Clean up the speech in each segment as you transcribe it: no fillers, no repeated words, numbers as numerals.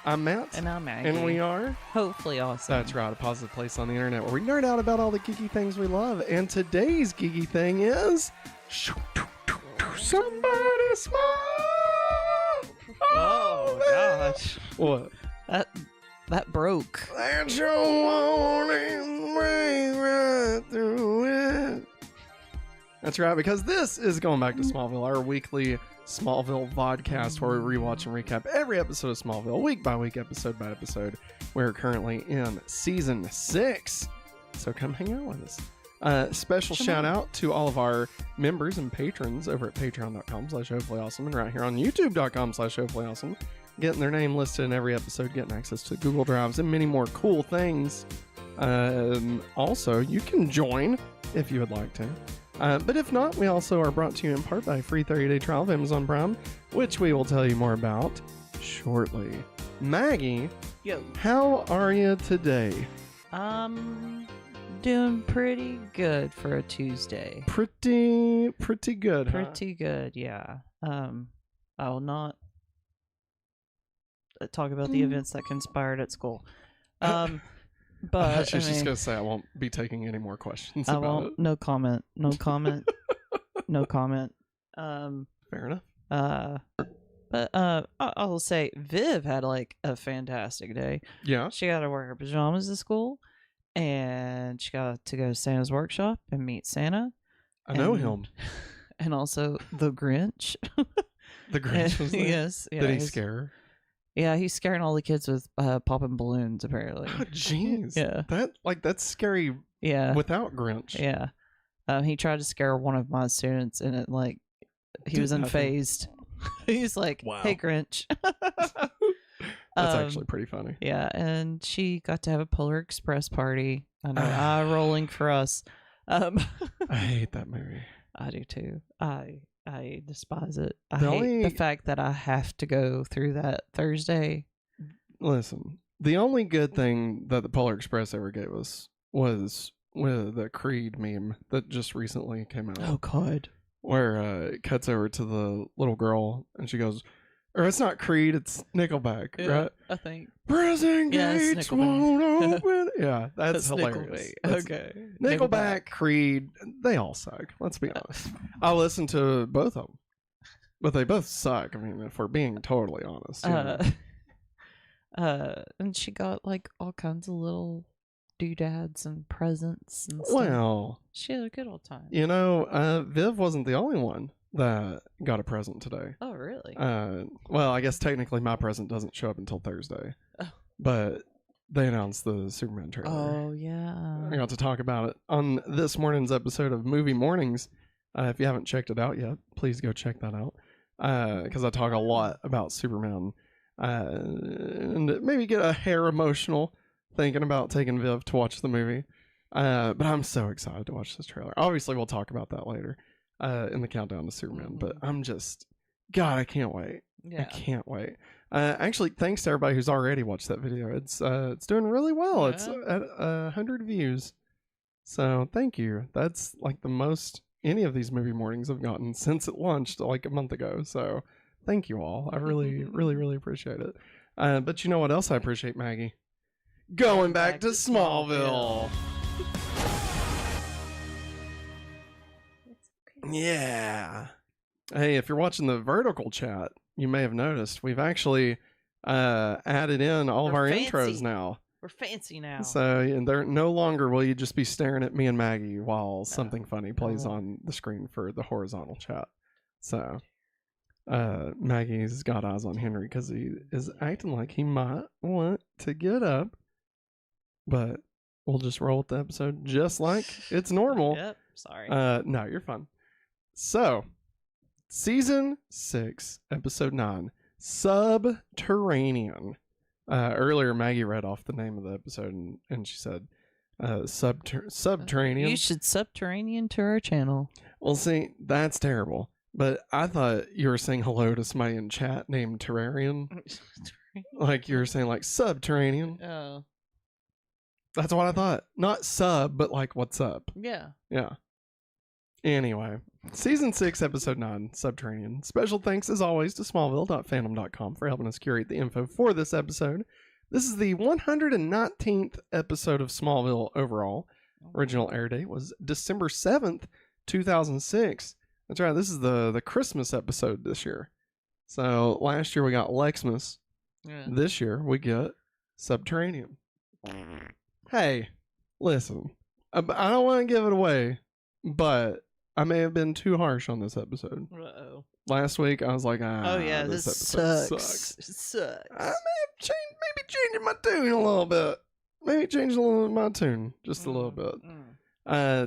I'm Matt. And I'm Maggie. And we are hopefully awesome. That's right, a positive place on the internet where we nerd out about all the geeky things we love. And today's geeky thing is somebody smile. Oh gosh. What? That broke. That's your warning, break right through it. That's right, because this is going back to Smallville, our weekly Smallville vodcast where we rewatch and recap every episode of Smallville, week by week, episode by episode. We're currently in season 6, so come hang out with us. Special shout out to all of our members and patrons over at patreon.com/hopefullyawesome and right here on youtube.com/hopefullyawesome, getting their name listed in every episode, getting access to Google Drives and many more cool things. Also, you can join if you would like to. But if not, we also are brought to you in part by a free 30-day trial of Amazon Prime, which we will tell you more about shortly. Maggie, Yo. How are you today? Doing pretty good for a Tuesday. Pretty good. Pretty good, yeah. I will not talk about the events that conspired at school. But I was just gonna say I won't be taking any more questions I about won't. it. No comment. No comment. No comment. Fair enough. But I'll say Viv had like a fantastic day. Yeah. She got to wear her pajamas to school, and she got to go to Santa's workshop and meet Santa. I know him. And also the Grinch. The Grinch was there? Yes. Yeah, Did he scare her? Yeah, he's scaring all the kids with popping balloons, apparently. Oh, jeez. Yeah. That's scary. Yeah. Without Grinch. Yeah. He tried to scare one of my students, and it he was unfazed. He's like, wow. Hey, Grinch. That's actually pretty funny. Yeah, and she got to have a Polar Express party. I know, eye rolling for us. I hate that movie. I do too. I despise it. I The hate only- the fact that I have to go through that Thursday. Listen, the only good thing that the Polar Express ever gave us was with the Creed meme that just recently came out. Oh God. Where it cuts over to the little girl and she goes, or it's not Creed, it's Nickelback, right? I think. Prison Yeah, it's gates Nickelback. won't open. Yeah, that's hilarious. Nickelback. That's- Okay. Nickelback, Creed, they all suck. Let's be honest. I listened to both of them, but they both suck. I mean, if we're being totally honest. You know. And she got like all kinds of little doodads and presents and stuff. Well, She had a good old time. you know, Viv wasn't the only one that got a present today. Oh, really? Well, I guess technically my present doesn't show up until Thursday, Oh. but they announced the Superman trailer. Oh, yeah. I got to talk about it on this morning's episode of Movie Mornings. If you haven't checked it out yet, please go check that out. Because I talk a lot about Superman. And maybe get a hair emotional thinking about taking Viv to watch the movie. But I'm so excited to watch this trailer. Obviously, we'll talk about that later in the countdown to Superman. But I'm just, God, I can't wait. Yeah. I can't wait. Actually, thanks to everybody who's already watched that video. It's doing really well. Yeah. It's at 100 views. So thank you. That's like the most any of these movie mornings have gotten since it launched like a month ago. So thank you all. I really, really, really appreciate it. But you know what else I appreciate, Maggie? Going back to Smallville. Yeah. Hey, if you're watching the vertical chat, you may have noticed we've actually added in all of We're our fancy. intros now. We're fancy now. So and there no longer will you just be staring at me and Maggie while something funny plays No. on the screen for the horizontal chat. So Maggie's got eyes on Henry because he is acting like he might want to get up. But we'll just roll with the episode just like it's normal. Yep. Sorry. No, you're fine. So, season 6, episode 9, Subterranean. Earlier, Maggie read off the name of the episode, and she said, Subterranean. You should Subterranean to our channel. Well, see, that's terrible. But I thought you were saying hello to somebody in chat named Terrarian. Like you were saying, like, Subterranean. Oh. That's what I thought. Not sub, but like, what's up? Yeah. Yeah. Anyway, season 6, episode 9, Subterranean. Special thanks as always to Smallville.fandom.com for helping us curate the info for this episode. This is the 119th episode of Smallville overall. Original air date was December 7th, 2006. That's right, this is the Christmas episode this year. So last year we got Lexmas. Yeah. This year we get Subterranean. Hey, listen, I don't want to give it away, but I may have been too harsh on this episode. Uh-oh. Last week I was like, oh yeah, this episode sucks. sucks. I may have changing my tune a little bit. Maybe change a little my tune, just a little bit.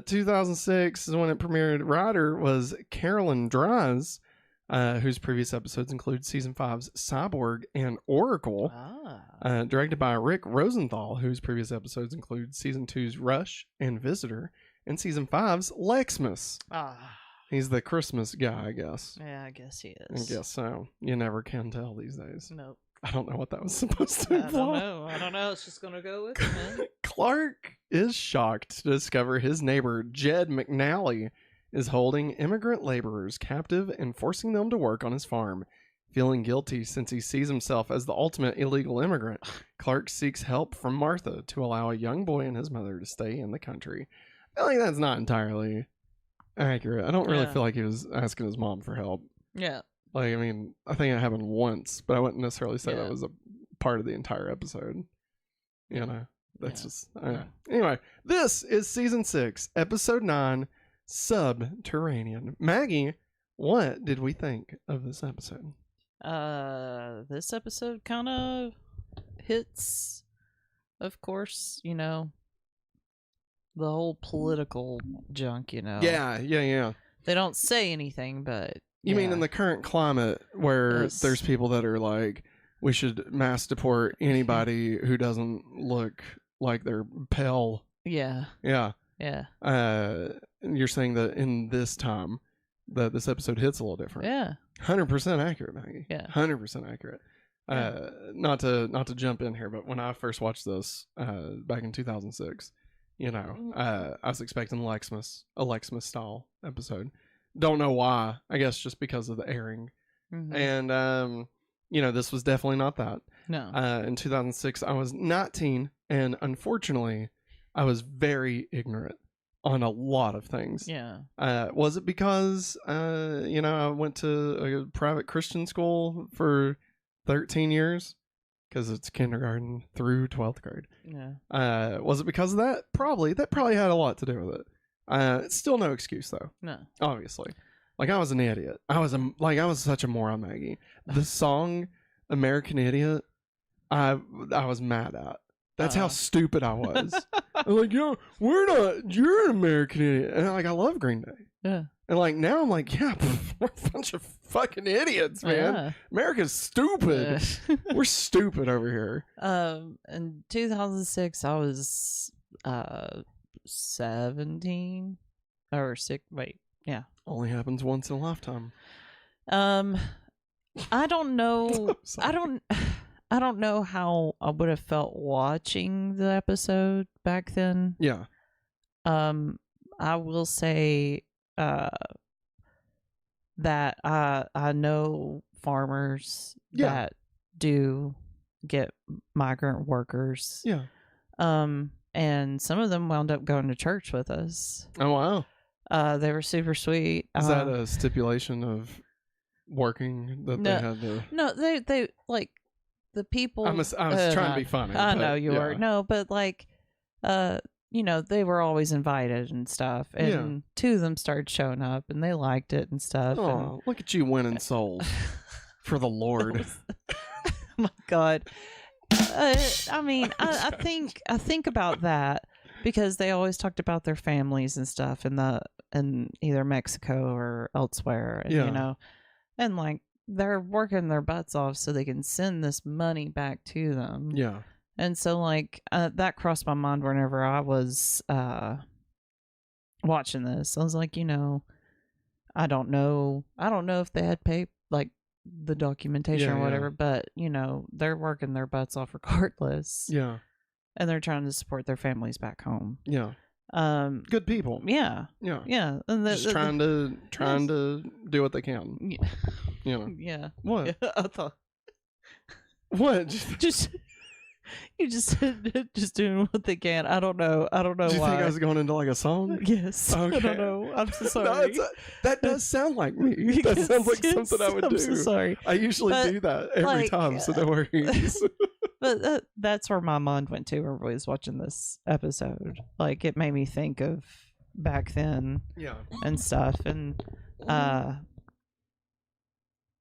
2006 is when it premiered. Writer was Carolyn Dries, whose previous episodes include season 5's Cyborg and Oracle. Directed by Rick Rosenthal, whose previous episodes include season 2's Rush and Visitor, and season 5's Lexmas. He's the Christmas guy, I guess. Yeah, I guess he I is. guess so. You never can tell these days. Nope. I don't know what that was supposed to imply. I don't know. It's just gonna go with it, man. Clark is shocked to discover his neighbor, Jed McNally, is holding immigrant laborers captive and forcing them to work on his farm. Feeling guilty since he sees himself as the ultimate illegal immigrant, Clark seeks help from Martha to allow a young boy and his mother to stay in the country. I feel like that's not entirely accurate. I don't really feel like he was asking his mom for help. Yeah. Like, I mean, I think it happened once, but I wouldn't necessarily say that was a part of the entire episode. You know, that's just... Anyway, this is season 6, episode 9, Subterranean. Maggie, what did we think of this episode? This episode kind of hits, of course, you know, the whole political junk, you know. Yeah. They don't say anything, but... You mean in the current climate where there's people that are like, we should mass deport anybody who doesn't look like they're pale. Yeah. Yeah. Yeah. You're saying that in this time that this episode hits a little different. Yeah. 100% accurate, Maggie. Yeah. 100% accurate. Yeah. Not to jump in here, but when I first watched this back in 2006, you know, I was expecting a Lexmas style episode. Don't know why. I guess just because of the airing. Mm-hmm. And you know, this was definitely not that. No. In 2006, I was 19, and unfortunately, I was very ignorant on a lot of things. Yeah. Was it because you know, I went to a private Christian school for 13 years? Because it's kindergarten through 12th grade. Yeah. Was it because of that? Probably. That probably had a lot to do with it. It's still no excuse though. No. Obviously. Like, I was an idiot. I was such a moron, Maggie. The song American Idiot, I was mad at. That's how stupid I was. I'm like, yo, you're an American idiot. And like, I love Green Day. Yeah. And like, now I'm like, yeah, we're a bunch of fucking idiots, man. Yeah. America's stupid. We're stupid over here. In 2006, I was 17 or 6. Wait, yeah. Only happens once in a lifetime. I don't know. I don't know how I would have felt watching the episode back then. Yeah. I will say that I know farmers that do get migrant workers. Yeah. And some of them wound up going to church with us. Oh, wow. They were super sweet. Is that a stipulation of working that they had to? No, they like the people. I was trying to be funny. I know you were. No, but like, you know, they were always invited and stuff. And two of them started showing up and they liked it and stuff. Oh, look at you winning souls for the Lord. Oh my God. I mean, I think about that because they always talked about their families and stuff in either Mexico or elsewhere, and, you know, and like they're working their butts off so they can send this money back to them. Yeah. And so like that crossed my mind whenever I was watching this. I was like, you know, I don't know if they had paid like the documentation or whatever, but you know, they're working their butts off regardless. Yeah. And they're trying to support their families back home. Yeah. Good people. Yeah. Yeah. And Just trying to do what they can. Yeah. You know. Yeah. What? Yeah, I thought. What? Just you just said just doing what they can. I don't know. Do you why. think I was going into like a song? Yes. Okay. I don't know. I'm so sorry. No, that does sound like me. That sounds like something I would do. I'm so sorry. I usually do that every time, so no worries. But that's where my mind went to when I was watching this episode. Like, it made me think of back then Yeah. and stuff. And I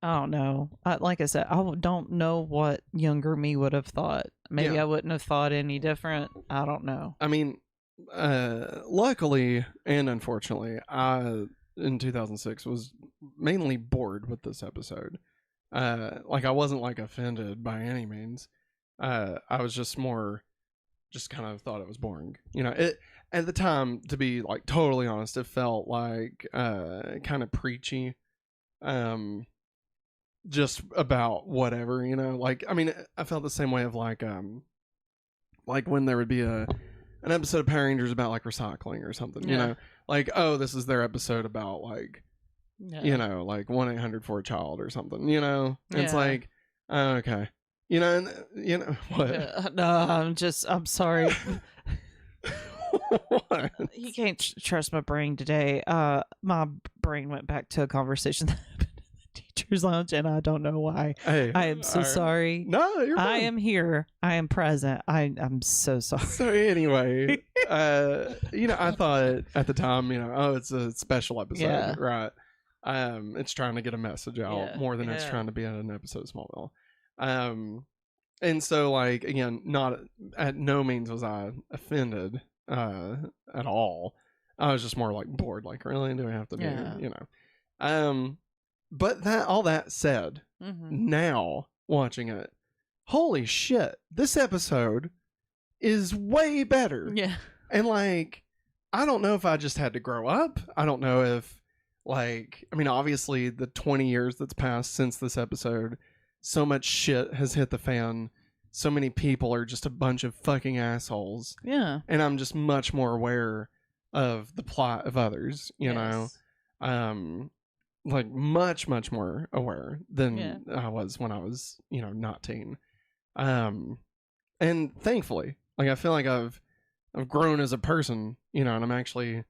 don't know. Like I said, I don't know what younger me would have thought. Maybe I wouldn't have thought any different. I don't know. I mean, luckily and unfortunately, I in 2006 was mainly bored with this episode. Like, I wasn't like offended by any means. I was just kind of thought it was boring. You know, it at the time, to be like totally honest, it felt like kind of preachy. Just about whatever, you know. Like, I mean, I felt the same way of like when there would be an episode of Power Rangers about like recycling or something, you know, like, oh, this is their episode about like, you know, like 1-800-4-CHILD or something, you know. It's like, okay, you know, and you know what? No, I'm sorry. What? You can't trust my brain today. My brain went back to a conversation that happened in the teacher's lounge, and I don't know why. Hey, I am so sorry. No, you're fine. I am here. I am present. I'm so sorry. So anyway, you know, I thought at the time, you know, oh, it's a special episode, right? It's trying to get a message out more than it's trying to be an episode of Smallville. And so, like, again, not at no means was I offended at all. I was just more like bored, like, really, do we have to do it? You know. But all that said, now watching it, holy shit, this episode is way better. Yeah. And like, I don't know if I just had to grow up. I don't know if, like, I mean, obviously the 20 years that's passed since this episode, so much shit has hit the fan. So many people are just a bunch of fucking assholes. Yeah. And I'm just much more aware of the plot of others, you know? Like much more aware than I was when I was, you know, not teen. And thankfully, like, I feel like I've grown as a person, you know, and I'm actually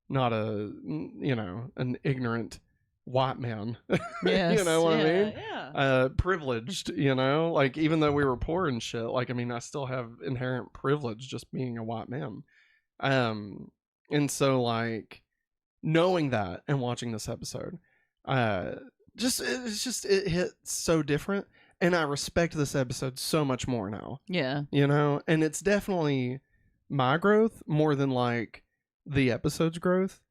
not an ignorant white man. Yes. You know what I mean? Yeah. Privileged, you know, like, even though we were poor and shit, like, I mean, I still have inherent privilege just being a white man. And so, like, knowing that and watching this episode, it hit so different, and I respect this episode so much more now. Yeah. You know, and it's definitely my growth more than like the episode's growth.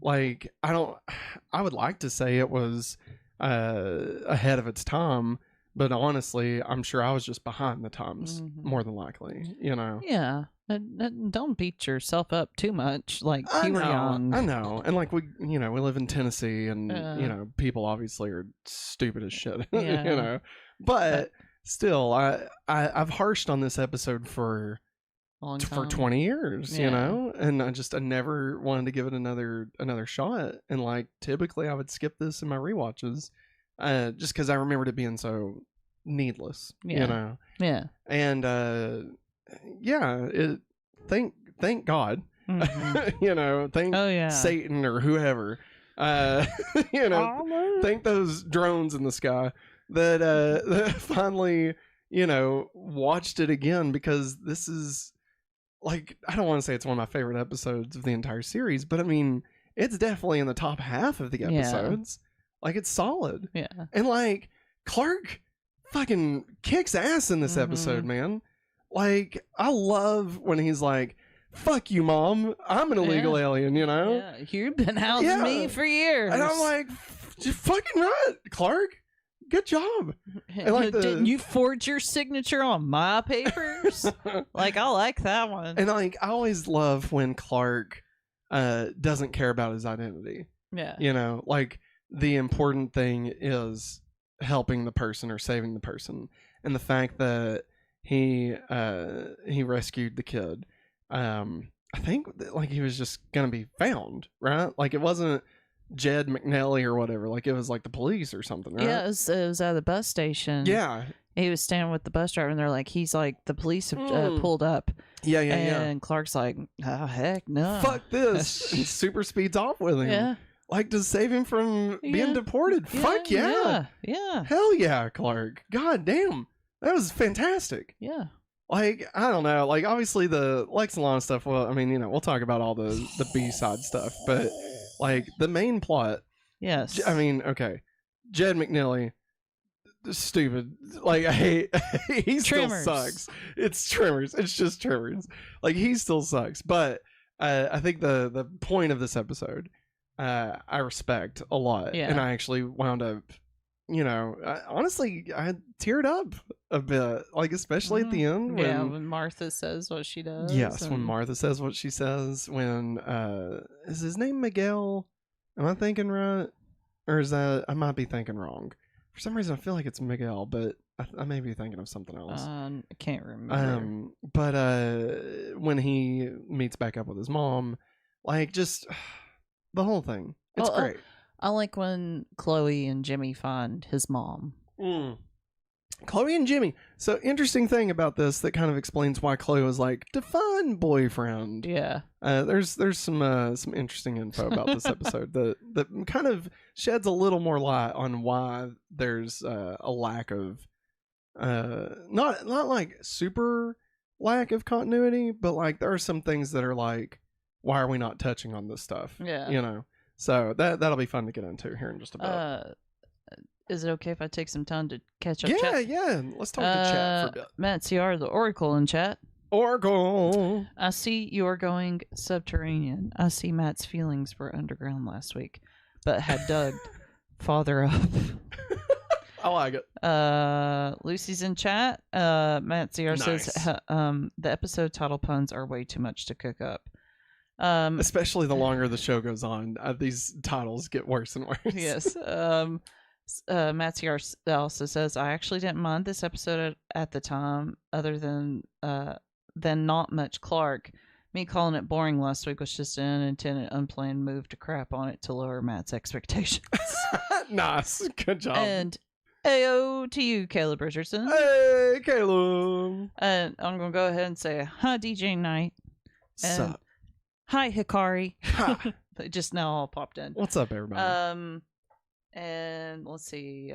Like, I would like to say it was ahead of its time, but honestly, I'm sure I was just behind the times more than likely, you know. Yeah. Don't beat yourself up too much. Like, you were young. I know. And like, we live in Tennessee, and you know, people obviously are stupid as shit. You know. But still, I've harshed on this episode for 20 years, you know, and I never wanted to give it another shot. And like, typically I would skip this in my rewatches, just because I remembered it being so needless, you know. Yeah. And thank God, you know, thank Satan or whoever, you know, thank those drones in the sky that finally, you know, watched it again, because this is, like, I don't want to say it's one of my favorite episodes of the entire series, but I mean, it's definitely in the top half of the episodes. Like, it's solid. Yeah. And like, Clark fucking kicks ass in this episode, man. Like, I love when he's like, fuck you, Mom, I'm an illegal alien, you know? Yeah, you've been housing me for years. And I'm like, fucking right, Clark. Good job. And like, didn't you forge your signature on my papers? Like, I like that one. And like, I always love when Clark doesn't care about his identity. Yeah. You know, like, the important thing is helping the person or saving the person. And the fact that he rescued the kid, I think that, like he was just gonna be found, right? Like it wasn't Jed McNally or whatever. Like it was like the police or something, right? Yeah, it was at the bus station. Yeah. He was standing with the bus driver, and they're like, he's like, the police have pulled up. Yeah, and Clark's like, oh, heck no. Fuck this. And super speeds off with him. Yeah. Like to save him from being deported. Fuck yeah. Yeah. Hell yeah, Clark. God damn. That was fantastic. Yeah. Like, I don't know. Like, obviously the Lex and Lana stuff, well, I mean, you know, we'll talk about all the B-side stuff. But, like, the main plot. Yes. I mean, okay. Jed McNally. Stupid. Like, I hate. He still sucks. It's Tremors. It's just Tremors. Like, he still sucks. But I think the point of this episode, I respect a lot. Yeah. And I actually wound up, you know, honestly, I teared up a bit. Like, especially at the end. When Martha says what she does. Yes, when Martha says what she says. When, is his name Miguel? Am I thinking right? Or is that, I might be thinking wrong. For some reason, I feel like it's Miguel, but I may be thinking of something else. I can't remember. But when he meets back up with his mom, like, just the whole thing. It's great. I like when Chloe and Jimmy find his mom. Chloe and Jimmy. So, interesting thing about this that kind of explains why Chloe was like, define boyfriend. Yeah. There's some interesting info about this episode that kind of sheds a little more light on why there's a lack of not like super lack of continuity, but like there are some things that are like, why are we not touching on this stuff? Yeah. You know. So that'll be fun to get into here in just a bit. Is it okay if I take some time to catch up? Yeah. Let's talk to chat for a bit. Matt CR, the Oracle in chat. Oracle. I see you're going subterranean. I see Matt's feelings were underground last week, but had dug farther up. I like it. Lucy's in chat. Matt CR says the episode title puns are way too much to cook up. Especially the longer the show goes on, these titles get worse and worse. Yes. Matt CR also says, I actually didn't mind this episode at the time, other than not much Clark. Me calling it boring last week was just an unintended, unplanned move to crap on it to lower Matt's expectations. Nice. Good job. And AO to you, Caleb Richardson. Hey, Caleb. And I'm going to go ahead and say, hi, DJ Knight. Sup? Hi, Hikari. They just now all popped in. What's up, everybody? And let's see.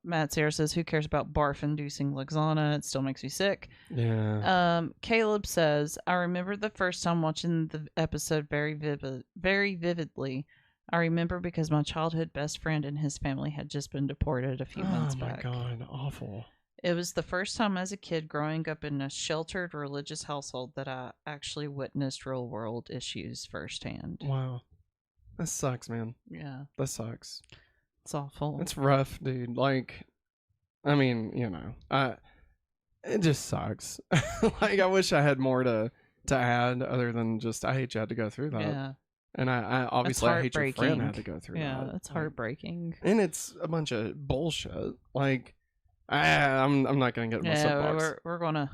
Matt Sarah says, who cares about barf-inducing Lexana? It still makes me sick. Yeah. Caleb says, I remember the first time watching the episode very vividly. I remember because my childhood best friend and his family had just been deported a few months back. Oh my God, awful. It was the first time as a kid growing up in a sheltered religious household that I actually witnessed real world issues firsthand. Wow. That sucks, man. Yeah. That sucks. It's awful. It's rough, dude. Like, I mean, you know, it just sucks. Like, I wish I had more to add other than just, I hate you had to go through that. Yeah. And I obviously I hate your friend had to go through that. Yeah, it's heartbreaking. And it's a bunch of bullshit. Like, I'm not gonna get in my soapbox. We're gonna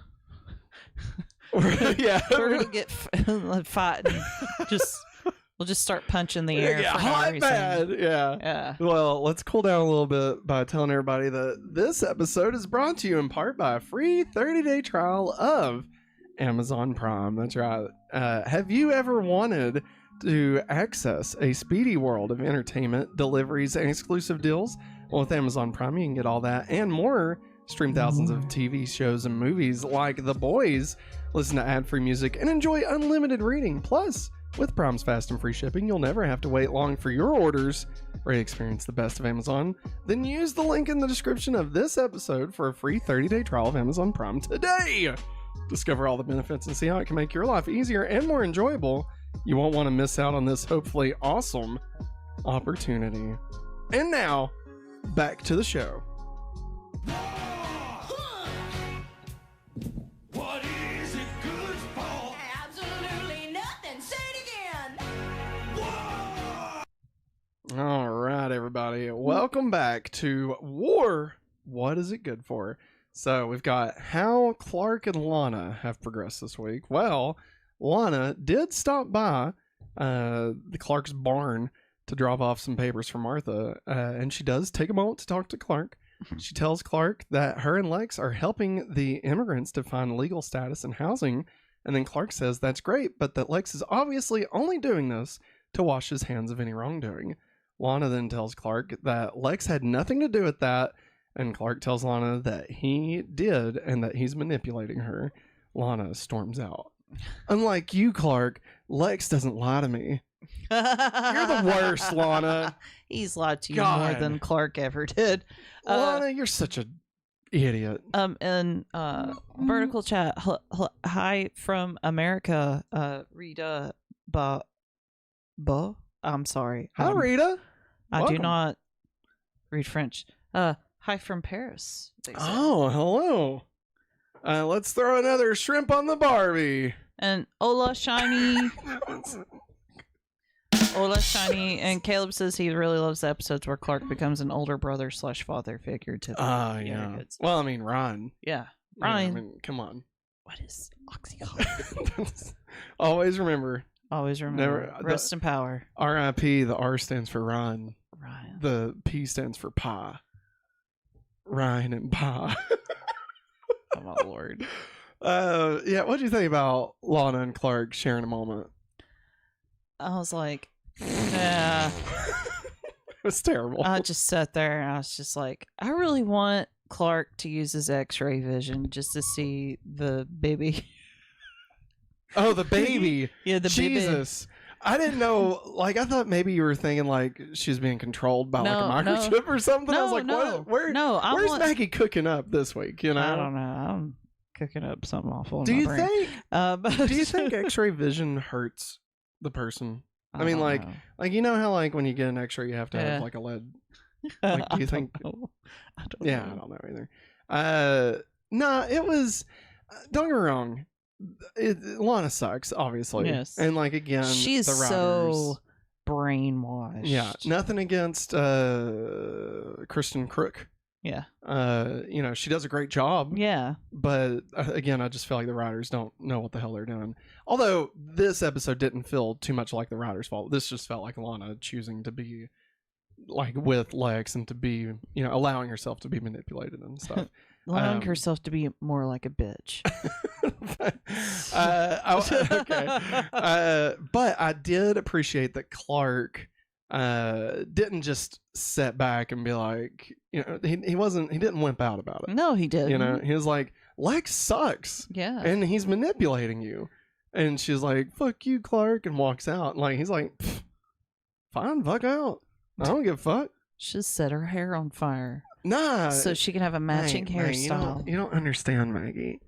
yeah, we're gonna get fighting. We'll just start punching the air. Yeah, for hot no reason. bad. Yeah. Well, let's cool down a little bit by telling everybody that this episode is brought to you in part by a free 30-day trial of Amazon Prime. That's right. Have you ever wanted to access a speedy world of entertainment, deliveries, and exclusive deals? Well, with Amazon Prime, you can get all that and more. Stream thousands of TV shows and movies like The Boys, listen to ad-free music, and enjoy unlimited reading. Plus, with Prime's fast and free shipping, you'll never have to wait long for your orders. Ready to experience the best of Amazon? Then use the link in the description of this episode for a free 30-day trial of Amazon Prime today. Discover all the benefits and see how it can make your life easier and more enjoyable. You won't want to miss out on this hopefully awesome opportunity. And now, back to the show. What is it good for? Absolutely nothing. Say it again. Whoa! All right, everybody. Welcome back to War. What is it good for? So we've got how Clark and Lana have progressed this week. Well, Lana did stop by the Clark's barn to drop off some papers for Martha, and she does take a moment to talk to Clark. She tells Clark that her and Lex are helping the immigrants to find legal status and housing, and then Clark says that's great, but that Lex is obviously only doing this to wash his hands of any wrongdoing. Lana then tells Clark that Lex had nothing to do with that, and Clark tells Lana that he did and that he's manipulating her. Lana storms out. Unlike you, Clark, Lex doesn't lie to me. You're the worst, Lana. He's lied to you God. more than Clark ever did. Lana, you're such a idiot. And vertical chat. Hi from America. Rita. I'm sorry. Hi, Rita. I do Welcome. not read French. Hi from Paris. They said. Oh, hello. Let's throw another shrimp on the Barbie. And Ola Shiny. Ola Shiny. And Caleb says he really loves the episodes where Clark becomes an older brother / father figure to the Yeah. Uniteds. Well, I mean, Ryan. Yeah. You know, Ryan. I mean, come on. What is oxycontin? Always remember. Always remember. Never- Rest in power. R.I.P. The R stands for Ryan. Ryan. The P stands for Pa. Ryan and Pa. Oh my lord. Yeah, what do you think about Lana and Clark sharing a moment? I was like, yeah. It was terrible. I just sat there and I was just like, I really want Clark to use his X-ray vision just to see the baby. Oh, the baby. Yeah, the baby. Jesus. I didn't know. Like, I thought maybe you were thinking like she's being controlled by like a microchip or something. I was like, what? Where's Maggie cooking up this week? You know, I don't know. I'm cooking up something awful. Do in my you brain. think? Do you think X-ray vision hurts the person? I mean, don't like know. you know how like when you get an X-ray, you have to Yeah. have like a lead. Like, do you think? I don't Yeah, know. I don't know either. No, it was. Don't get me wrong. Lana sucks, obviously. Yes. And like again, She is the writers. so brainwashed. Yeah, nothing against Kristen Crook. Yeah. You know, she does a great job. Yeah. But again, I just feel like the writers don't know what the hell they're doing. Although this episode didn't feel too much like the writers' fault. This just felt like Lana choosing to be like with Lex and to be, you know, allowing herself to be manipulated and stuff. Allowing herself to be more like a bitch. Okay. But I did appreciate that Clark didn't just sit back and be like, you know, he didn't wimp out about it. No, he didn't. You know, he was like, Lex sucks Yeah. and he's manipulating you. And she's like, fuck you, Clark, and walks out. And like, he's like, fine, fuck out. I don't give a fuck. She'll set her hair on fire Nah. so she can have a matching hairstyle. You don't understand, Maggie.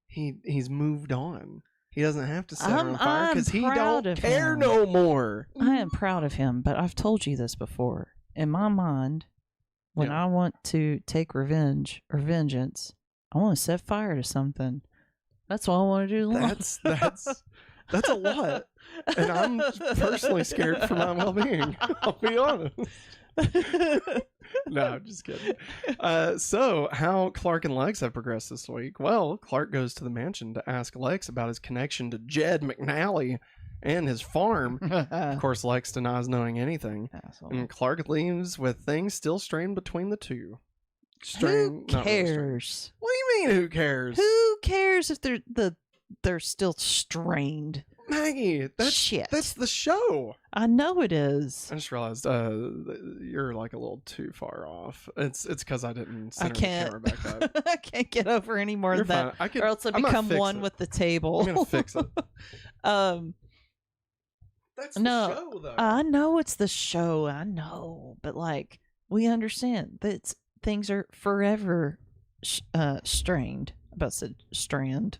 He's moved on. He doesn't have to set her on fire I'm because he proud don't of care him. no more. I am proud of him, but I've told you this before. In my mind, when Yeah. I want to take revenge or vengeance, I want to set fire to something. That's what I want to do. That's a lot. And I'm personally scared for my well-being. I'll be honest. No, I'm just kidding. So, how Clark and Lex have progressed this week? Well, Clark goes to the mansion to ask Lex about his connection to Jed McNally and his farm. Of course, Lex denies knowing anything. Asshole. And Clark leaves with things still strained between the two. Who Not really strained. cares? What do you mean, who cares? Who cares if they're still strained? Maggie, Shit. that's the show. I know it is. I just realized you're like a little too far off. It's because I didn't I center the can't. camera back up. I can't get over any more You're than that, fine. or else I I'm gonna become fix one it. with the table. I'm gonna fix it. That's No, the show, though. I know it's the show. I know, but like we understand that things are forever strained. About said strand.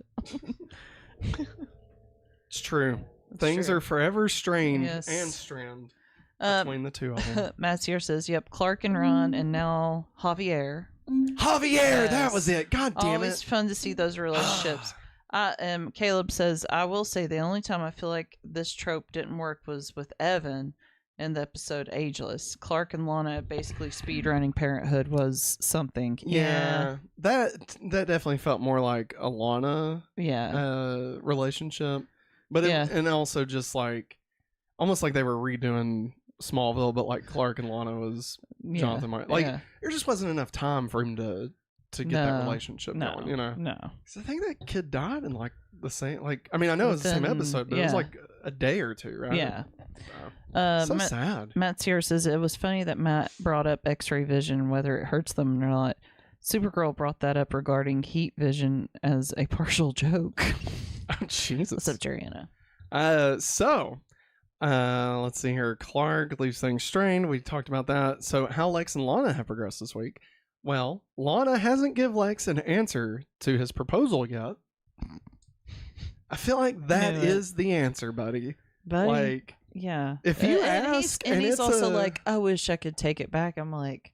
It's true. It's Things true. are forever strained Yes. and strand Um, between the two of them. Mathieu says, "Yep, Clark and Ron, and now Javier." Javier, that Yes. was it. God damn Always it. fun to see those relationships. Caleb says, "I will say the only time I feel like this trope didn't work was with Evan in the episode Ageless. Clark and Lana basically speedrunning parenthood was something." Yeah, that definitely felt more like a Lana Yeah. relationship. But Yeah. and also just like almost like they were redoing Smallville, but like Clark and Lana was Jonathan Martin. Like there just wasn't enough time for him to get that relationship going, you know? No. 'Cause I think that kid died in like the same, like, I mean, I know it was the same episode, but it was like a day or two, right? Yeah. So sad. Matt Sierra says it was funny that Matt brought up X-ray vision, whether it hurts them or not. Supergirl brought that up regarding heat vision as a partial joke. Oh, Jesus. Subterranean. Let's see here. Clark leaves things strained. We talked about that. So how Lex and Lana have progressed this week. Well, Lana hasn't given Lex an answer to his proposal yet. I feel like that is the answer, buddy. Like, yeah. If you ask, and he's also like, I wish I could take it back. I'm like,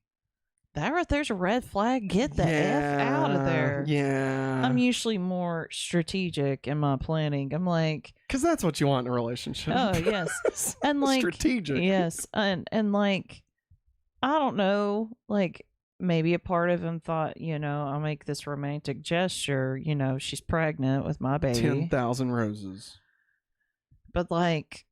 that right there's a red flag. Get the F out of there. Yeah. I'm usually more strategic in my planning. I'm like, because that's what you want in a relationship. Oh yes, and like strategic. Yes, and like, I don't know, like maybe a part of him thought, I'll make this romantic gesture. She's pregnant with my baby. 10,000 roses. But like,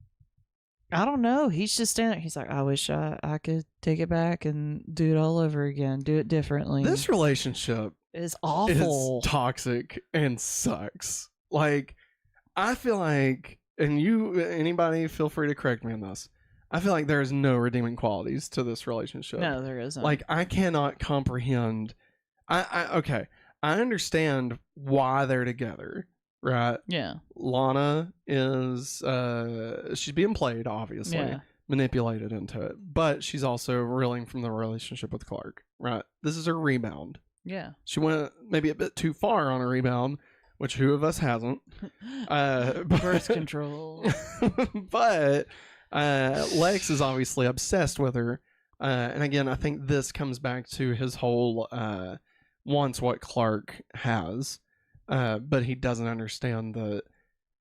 I don't know. He's just standing there. He's like, I wish I could take it back and do it all over again. Do it differently. This relationship is awful. It's toxic and sucks. Like, I feel like, and anybody feel free to correct me on this. I feel like there's no redeeming qualities to this relationship. No, there isn't. Like, I cannot comprehend. Okay. I understand why they're together. Right. Yeah. Lana is she's being played, obviously, manipulated into it, but she's also reeling from the relationship with Clark. Right. This is her rebound. Yeah. She went maybe a bit too far on a rebound, which who of us hasn't? Birth control. But Lex is obviously obsessed with her, and again, I think this comes back to his whole wants what Clark has. But he doesn't understand that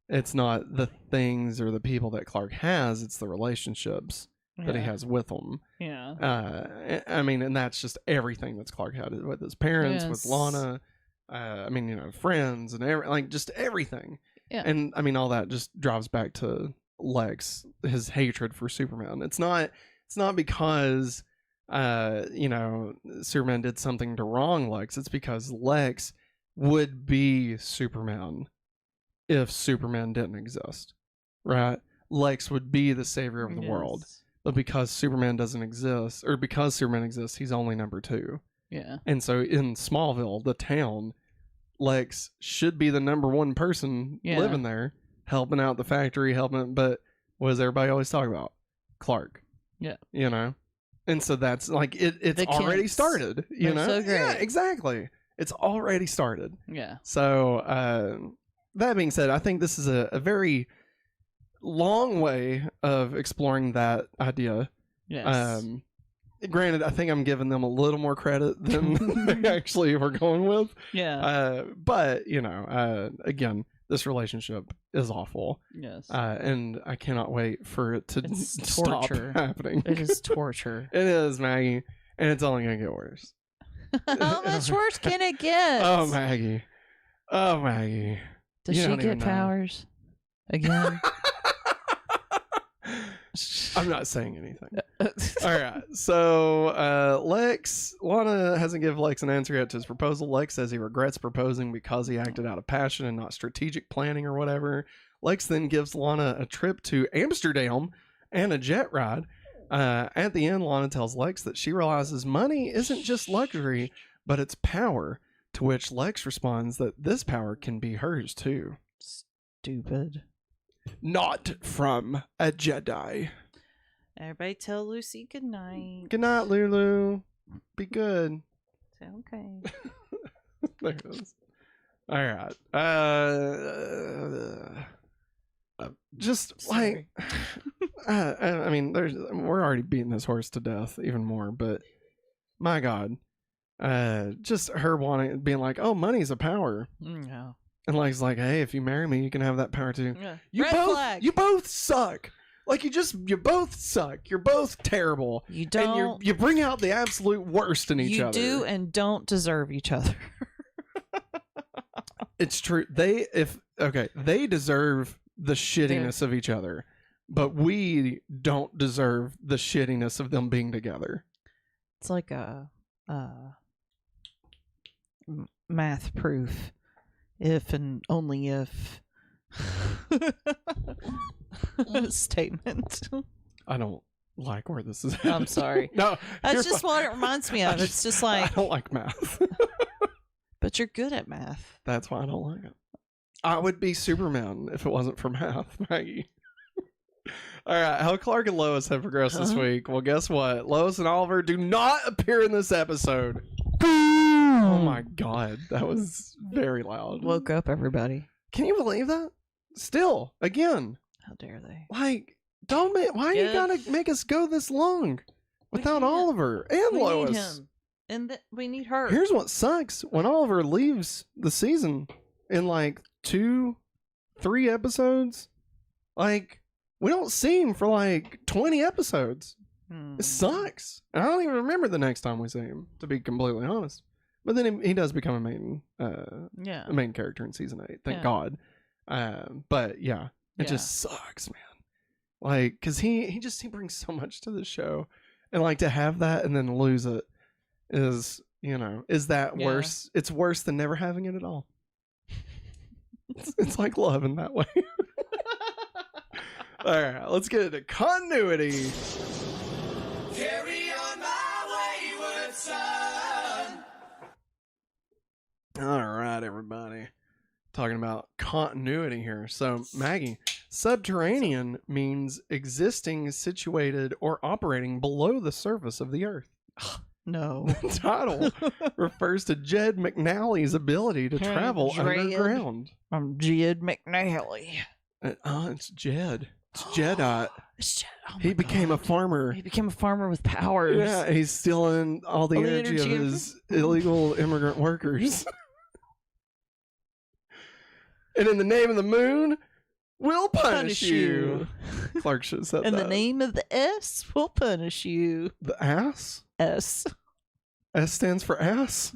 it's not the things or the people that Clark has, it's the relationships that he has with them. Yeah. I mean, and that's just everything that's Clark had with his parents, with Lana. I mean, friends and just everything. Yeah. And I mean, all that just drives back to Lex, his hatred for Superman. It's not because, Superman did something to wrong Lex. It's because Lex would be Superman if Superman didn't exist, right? Lex would be the savior of the world, but because Superman doesn't exist, or because Superman exists, he's only number 2. Yeah. And so in Smallville, the town, Lex should be the number 1 person living there, helping out the factory, but what does everybody always talk about? Clark. Yeah. And so that's like it's already started, So great. Yeah, exactly. It's already started. Yeah. So that being said, I think this is a very long way of exploring that idea. Yes. Granted, I think I'm giving them a little more credit than they actually were going with. Yeah. But again, this relationship is awful. Yes. And I cannot wait for it to stop happening. It is torture. It is, Maggie, and it's only gonna get worse. How much worse can it get? Oh, Maggie. Does she get powers again? I'm not saying anything. All right. So Lana hasn't given Lex an answer yet to his proposal. Lex says he regrets proposing because he acted out of passion and not strategic planning or whatever. Lex then gives Lana a trip to Amsterdam and a jet ride. At the end, Lana tells Lex that she realizes money isn't just luxury, but it's power, to which Lex responds that this power can be hers too. Stupid. Not from a Jedi. Everybody tell Lucy good night. Good night, Lulu. Be good. Okay. There it is. All right. Just Sorry. like, I mean, we're already beating this horse to death even more, but my God, just her being like, oh, money's a power. Yeah. And Lex like, hey, if you marry me, you can have that power too. Yeah. You both suck. Like you both suck. You're both terrible. You don't. And you bring out the absolute worst in each other. You do and don't deserve each other. It's true. They deserve the shittiness of each other, but we don't deserve the shittiness of them being together. It's like a math proof, if and only if statement. I don't like where this is. I'm sorry. No, you're That's just fine. what it reminds me I of. It's just like, I don't like math. but you're good at math. That's why I don't like it. I would be Superman if it wasn't for math, Maggie. All right, how Clark and Lois have progressed this week. Well, guess what? Lois and Oliver do not appear in this episode. Oh my god, that was very loud. Woke up, everybody. Can you believe that? Still, again, How dare they? like, don't make. Why you gotta make us go this long without can't. Oliver and We Lois? need him. And we need her. Here's what sucks: when Oliver leaves the season in like 2-3 episodes, like we don't see him for like 20 episodes. It sucks. And I don't even remember the next time we see him, to be completely honest. But then he does become a main character in season 8. Thank God. But yeah, it just sucks, man. Like, because he brings so much to the show, and like to have that and then lose it is, is that worse? It's worse than never having it at all. It's like love in that way. All right, let's get into continuity. Carry on my wayward son. All right, everybody. Talking about continuity here. So, Maggie, subterranean means existing, situated, or operating below the surface of the earth. No. The title refers to Jed McNally's ability to travel Jed. underground. I'm Jed McNally. It's Jed. It's Jedi. It's Jed. Oh He my became a God. farmer. He became a farmer with powers. Yeah, he's stealing all the energy of his illegal immigrant workers. And in the name of the moon, we'll punish you. Clark should have said In that. the name of the S, we'll punish you. The ass? S. S stands for ass?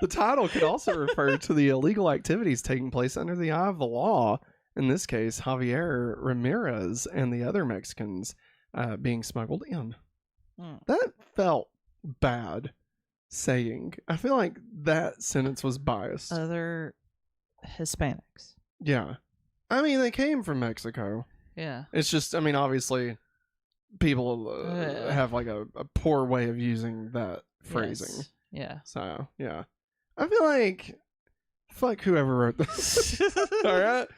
The title could also refer to the illegal activities taking place under the eye of the law. In this case, Javier Ramirez and the other Mexicans being smuggled in. That felt bad saying. I feel like that sentence was biased. Other Hispanics. Yeah. I mean, they came from Mexico. Yeah. It's just, I mean, obviously, people have like a poor way of using that phrasing. Yes. Yeah. So, yeah. I feel like, fuck whoever wrote this. All right.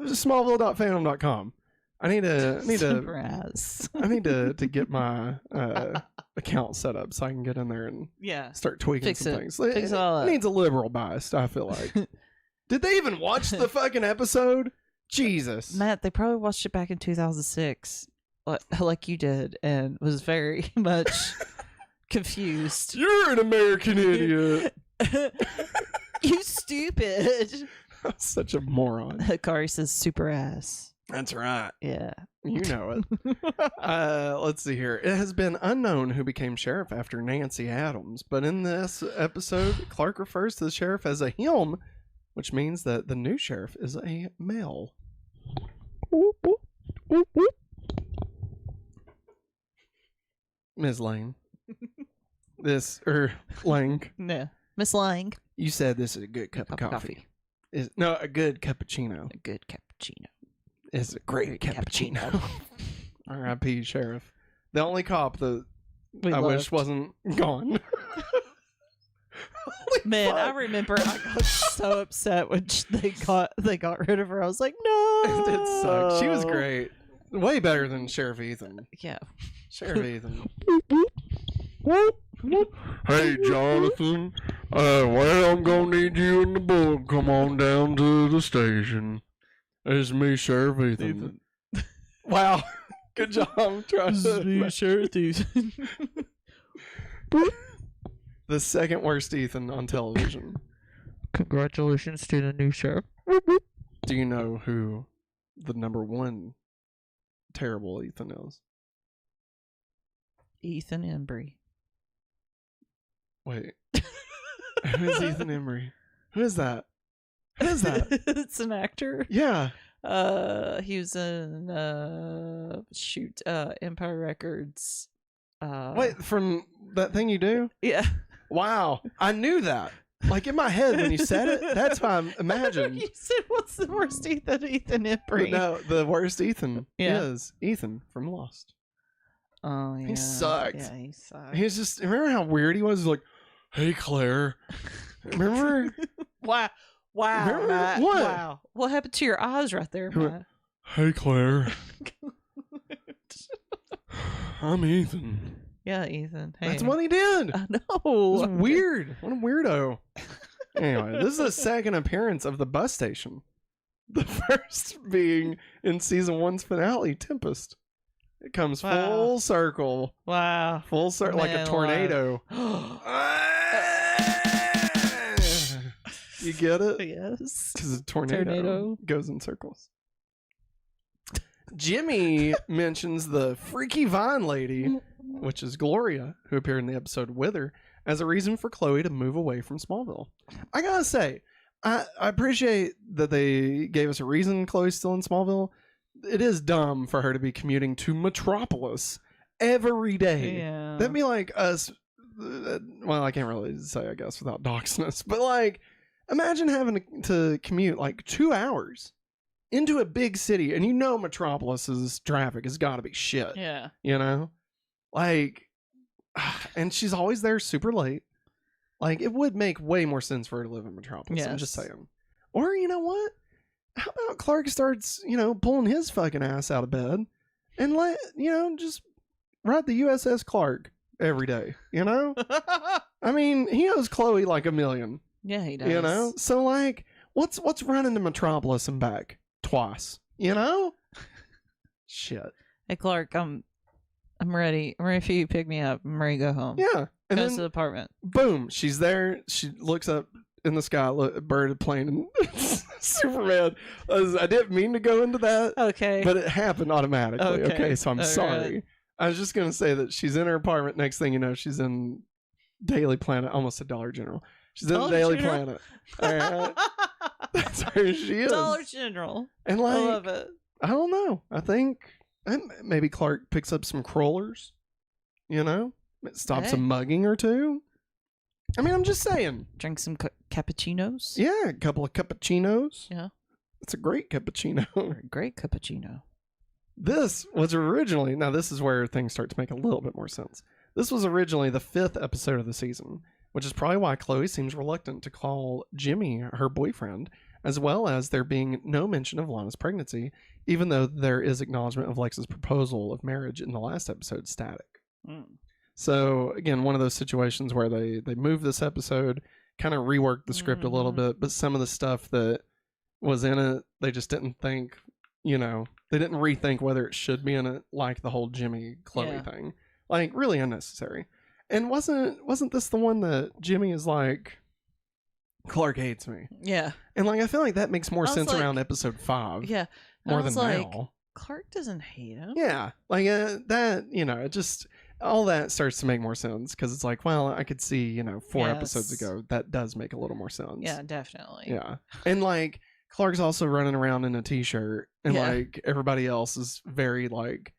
Smallville.fandom.com. I need to get my account set up so I can get in there and start tweaking Fix some it. things. Fix It all up. needs a liberal bias, I feel like. Did they even watch the fucking episode? Jesus. Matt, they probably watched it back in 2006, like you did, and was very much confused. You're an American idiot. You stupid. Such a moron. Hikari says super ass. That's right. Yeah. You know it. Let's see here. It has been unknown who became sheriff after Nancy Adams, but in this episode, Clark refers to the sheriff as a him, which means that the new sheriff is a male. Ms. Lane. Lang. No. Miss Lang. You said this is a good cup of coffee. No, a good cappuccino. A good cappuccino. It's a great cappuccino. R.I.P. Sheriff. The only cop that I wish wasn't gone. Man, fuck. I remember I got so upset when they got rid of her. I was like, no. It did suck. She was great. Way better than Sheriff Ethan. Yeah. Sheriff Ethan. Hey, Jonathan. Well, I'm gonna need you and the boy. Come on down to the station. It's me, Sheriff Ethan. Wow. Good job. Sheriff Ethan. The second worst Ethan on television. Congratulations to the new sheriff. Do you know who the number one terrible Ethan is? Ethan Embry. Wait. Who is Ethan Embry? Who is that? Who is that? It's an actor. Yeah. He was in Empire Records. Wait, from that thing you do? Yeah. Wow. I knew that. Like in my head when you said it, that's what I imagined. You said, "What's the worst Ethan Embry?" No, the worst Ethan Yeah. is Ethan from Lost. Oh yeah. He sucked. Yeah, he sucked. He was just, remember how weird he was? He's like, hey, Claire. Remember? Wow. Wow. Remember? Matt. What? Wow. What happened to your eyes right there, Who- Matt? Hey, Claire. I'm Ethan. Yeah, Ethan. Hey. That's what he did. It I know. was weird. What a weirdo. Anyway, this is the second appearance of the bus station. The first being in season 1's finale, Tempest. It comes Wow. full circle. Wow. Full circle, like a Man tornado. You get it? Yes. Because a tornado Tornado. goes in circles. Jimmy mentions the freaky vine lady, which is Gloria, who appeared in the episode with her, as a reason for Chloe to move away from Smallville. I gotta say, I appreciate that they gave us a reason Chloe's still in Smallville. It is dumb for her to be commuting to Metropolis every day. Yeah. That'd be like us. Well, I can't really say, I guess, without doxing us, but like, imagine having to commute like 2 hours into a big city, and you know Metropolis's traffic has got to be shit. Yeah. You know, like, and she's always there super late. Like, it would make way more sense for her to live in Metropolis. I'm just Yes. saying. Or you know what? How about Clark starts, pulling his fucking ass out of bed and just ride the USS Clark every day, I mean, he owes Chloe like $1 million, Yeah, he does. So like, what's running to Metropolis and back twice, Shit. Hey, Clark, I'm ready. I'm ready for you to pick me up. I'm ready to go home. Yeah. And Goes then to the apartment. boom, she's there. She looks up in the sky, bird plane, and Superman. I didn't mean to go into that, Okay. but it happened automatically. Okay. Okay, so I'm All sorry. right. I was just gonna say that she's in her apartment. Next thing you know, she's in Daily Planet. Almost a Dollar General. She's in Dollar Daily General? Planet. All right. That's where she is. Dollar General. And I like, love it. I don't know. I think maybe Clark picks up some crawlers. Stops a Hey. mugging or two. I mean, I'm just saying. Drink some cappuccinos. Yeah, a couple of cappuccinos. Yeah. It's a great cappuccino. Great cappuccino. This was originally, now this is where things start to make a little bit more sense. This was originally the 5th episode of the season, which is probably why Chloe seems reluctant to call Jimmy her boyfriend, as well as there being no mention of Lana's pregnancy, even though there is acknowledgement of Lex's proposal of marriage in the last episode, Static. Mm. So again, one of those situations where they moved this episode, kind of reworked the script a little bit, but some of the stuff that was in it, they just didn't think, they didn't rethink whether it should be in it, like the whole Jimmy Chloe thing, like really unnecessary. And wasn't this the one that Jimmy is like, Clark hates me, Yeah. and like I feel like that makes more I was sense like- around episode 5, Yeah. more I than was like, now. Clark doesn't hate him. Yeah, like that, it just, all that starts to make more sense because it's like, well, I could see, 4 episodes Yes. ago, that does make a little more sense. Yeah, definitely. Yeah. And like, Clark's also running around in a t-shirt, and Yeah. like, everybody else is very like,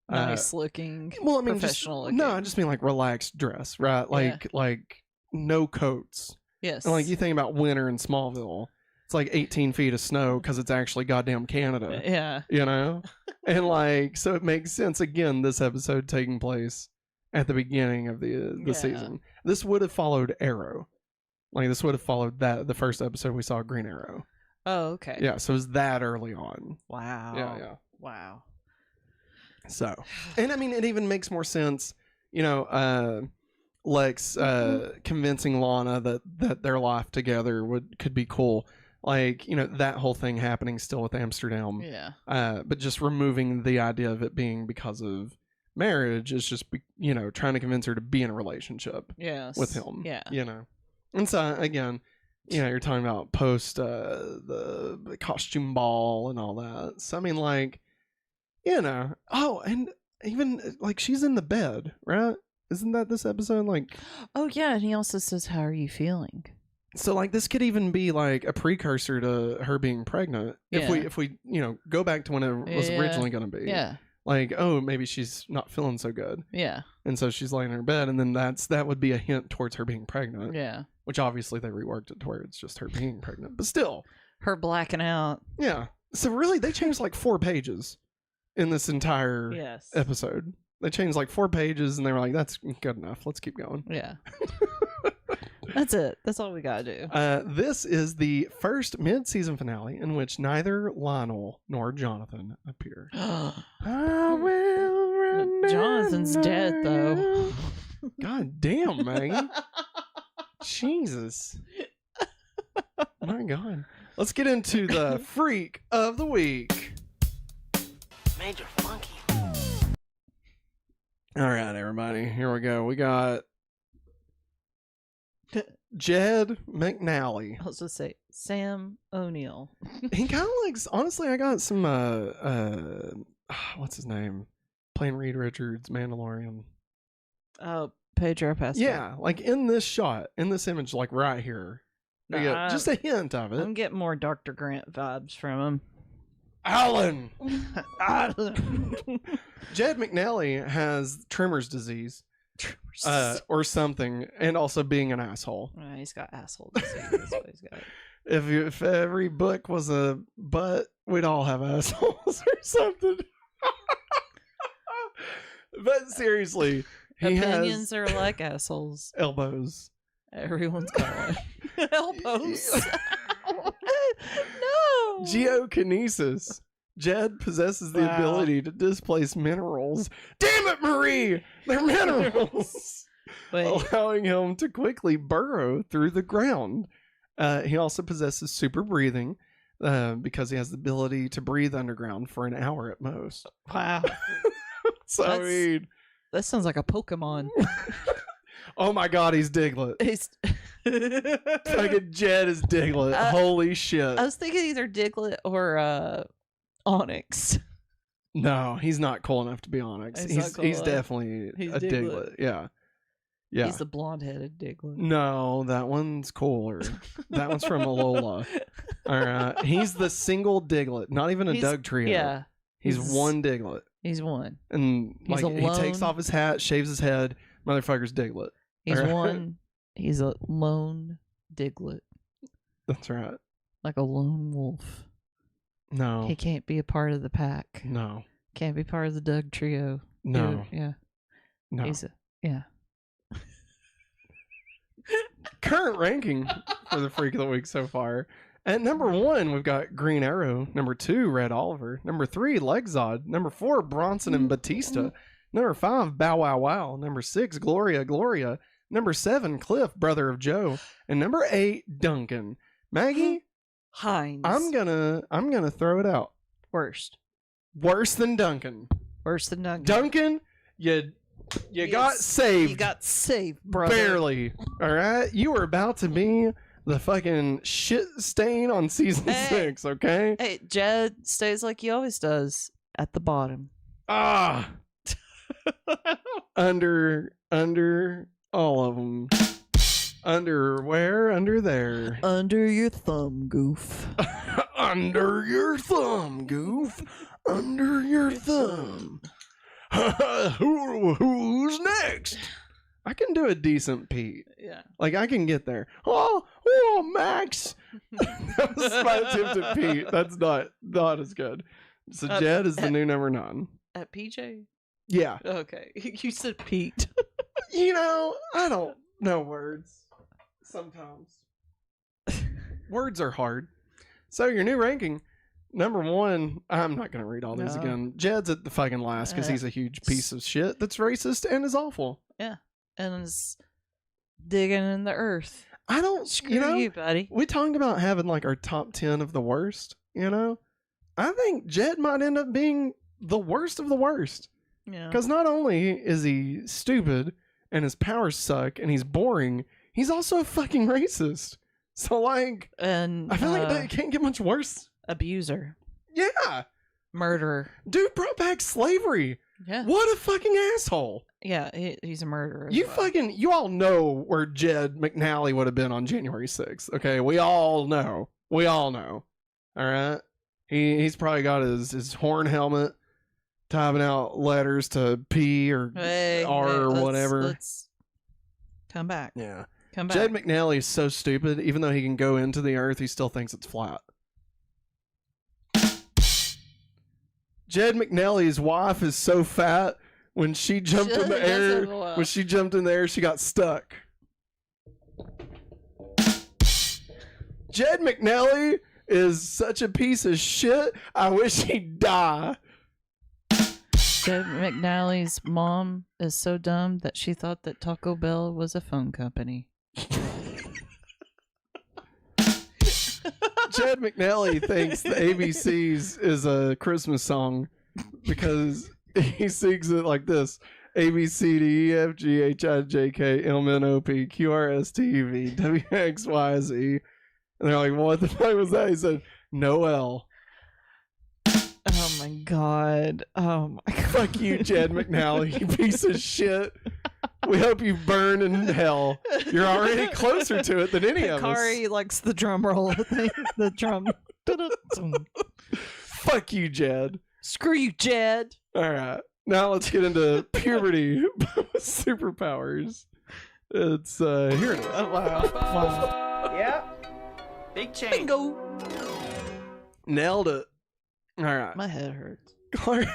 Nice looking. well, I mean, professional looking. no, I just mean like relaxed dress, right? Like no coats. Yes. And like, you think about winter in Smallville, it's like 18 feet of snow because it's actually goddamn Canada. Yeah. And like, so it makes sense again, this episode taking place at the beginning of the Yeah. season. This would have followed Arrow. Like, this would have followed the first episode we saw Green Arrow. Oh, okay. Yeah, so it was that early on. Wow. Yeah. Wow. So, and I mean, it even makes more sense, Lex convincing Lana that their life together could be cool. Like, that whole thing happening still with Amsterdam. Yeah. But just removing the idea of it being because of marriage is just, trying to convince her to be in a relationship Yes. with him. Yeah. And so, again, you're talking about post the costume ball and all that. So, I mean, like, oh, and even, like, she's in the bed, right? Isn't that this episode? Like, Oh, yeah. And he also says, "How are you feeling?" So like this could even be like a precursor to her being pregnant. Yeah. If we go back to when it was Yeah. originally going to be. Yeah. Like, oh, maybe she's not feeling so good. Yeah. And so she's laying in her bed, and then that would be a hint towards her being pregnant. Yeah. Which obviously they reworked it to where it's just her being pregnant. But still. Her blacking out. Yeah. So really they changed like 4 pages in this entire Yes. episode. They changed like 4 pages and they were like, that's good enough. Let's keep going. Yeah. That's it. That's all we gotta do. This is the first mid-season finale in which neither Lionel nor Jonathan appear. I will remember Jonathan's dead, though. you. God damn, Maggie. Jesus. My God. Let's get into the freak of the week. Major Funky. All right, everybody. Here we go. We got Jed McNally. I was gonna say Sam O'Neill. He kind of looks, honestly, I got some, what's his name? Playing Reed Richards, Mandalorian. Oh, Pedro Pascal. Yeah, like in this shot, in this image, like right here. We got just a hint of it. I'm getting more Dr. Grant vibes from him. Alan! Alan. Jed McNally has Trimmer's disease. Or something, and also being an asshole. He's got asshole disease. That's what he's got. If every book was a butt, we'd all have assholes or something. But seriously, he Opinions has are like assholes. elbows. Everyone's got one. Elbows. No. Geokinesis. Jed possesses the ability to displace minerals. Damn it, Marie! They're minerals! Wait. Allowing him to quickly burrow through the ground. He also possesses super breathing because he has the ability to breathe underground for an hour at most. Wow. So, I mean, That sounds like a Pokemon. oh my God, he's Diglett. He's Fucking Jed is Diglett. Holy shit. I was thinking either Diglett or Onyx. No, he's not cool enough to be Onyx. He's not cool He's enough. definitely He's a Diglett. Diglett. Yeah. Yeah. He's the blonde-headed Diglett. No, that one's cooler. That one's from Alola. All right. He's the single Diglett, not even a Doug trio. Yeah. He's one Diglett. He's one. And He's like he takes alone. off his hat, shaves his head. Motherfucker's Diglett. He's All right. one. He's a lone Diglett. That's right. Like a lone wolf. No. He can't be a part of the pack. No. Can't be part of the Doug trio. No. Yeah. No. Yeah. Current ranking for the Freak of the Week so far. At number 1, we've got Green Arrow. Number 2, Red Oliver. Number 3, Legzod. Number 4, Bronson and Batista. Number 5, Bow Wow Wow. Number 6, Gloria Gloria. Number 7, Cliff, brother of Joe. And number 8, Duncan. Maggie, Hines. I'm gonna throw it out. worst. Worse than Duncan. Worse than Duncan. Duncan, you got saved. You got saved, brother. Barely. All right? You were about to be the fucking shit stain on season Hey. 6, okay? Hey, Jed stays like he always does at the bottom. Ah. under all of them. Under where? Under there. Under your thumb, goof. Under your thumb, goof. Under your thumb. Who's next? I can do a decent Pete. Yeah. Like, I can get there. Oh, Max. That was my attempt at Pete. That's not as good. So Jed is the new number 9. At PJ? Yeah. Okay. You said Pete. I don't know words. Sometimes. Words are hard. So your new ranking. Number 1, I'm not going to read all these No. again. Jed's at the fucking last because he's a huge piece of shit that's racist and is awful. Yeah. And is digging in the earth. I don't, Screw you, buddy. we talked about having like our top 10 of the worst, I think Jed might end up being the worst of the worst. Yeah. Because not only is he stupid and his powers suck and he's boring, he's also fucking racist. So, like, And I feel like that can't get much worse. abuser. Yeah. Murderer. Dude brought back slavery. Yeah. What a fucking asshole. Yeah, he's a murderer. as You well. you all know where Jed McNally would have been on January 6th. Okay, we all know. All right. He's probably got his horn helmet, typing out letters to P or R or whatever. Let's come back. Yeah. Come back. Jed McNally is so stupid. Even though he can go into the earth, he still thinks it's flat. Jed McNally's wife is so fat. When she jumped in the air, she got stuck. Jed McNally is such a piece of shit. I wish he'd die. Jed McNally's mom is so dumb that she thought that Taco Bell was a phone company. Jed McNally thinks the ABCs is a Christmas song because he sings it like this: A B C D E F G H I J K L M N O P Q R S T U V W X Y Z. And they're like, "What the fuck was that?" He said, "Noel." Oh my god. Oh my god. Fuck you, Jed McNally, you piece of shit. We hope you burn in hell. You're already closer to it than any of us. Kari likes the drum roll thing. The drum. Fuck you, Jed. Screw you, Jed. All right. Now let's get into Puberty superpowers. It's here it is. Oh, wow. Yep. Big change. Bingo. Nailed it. All right. My head hurts. Clark,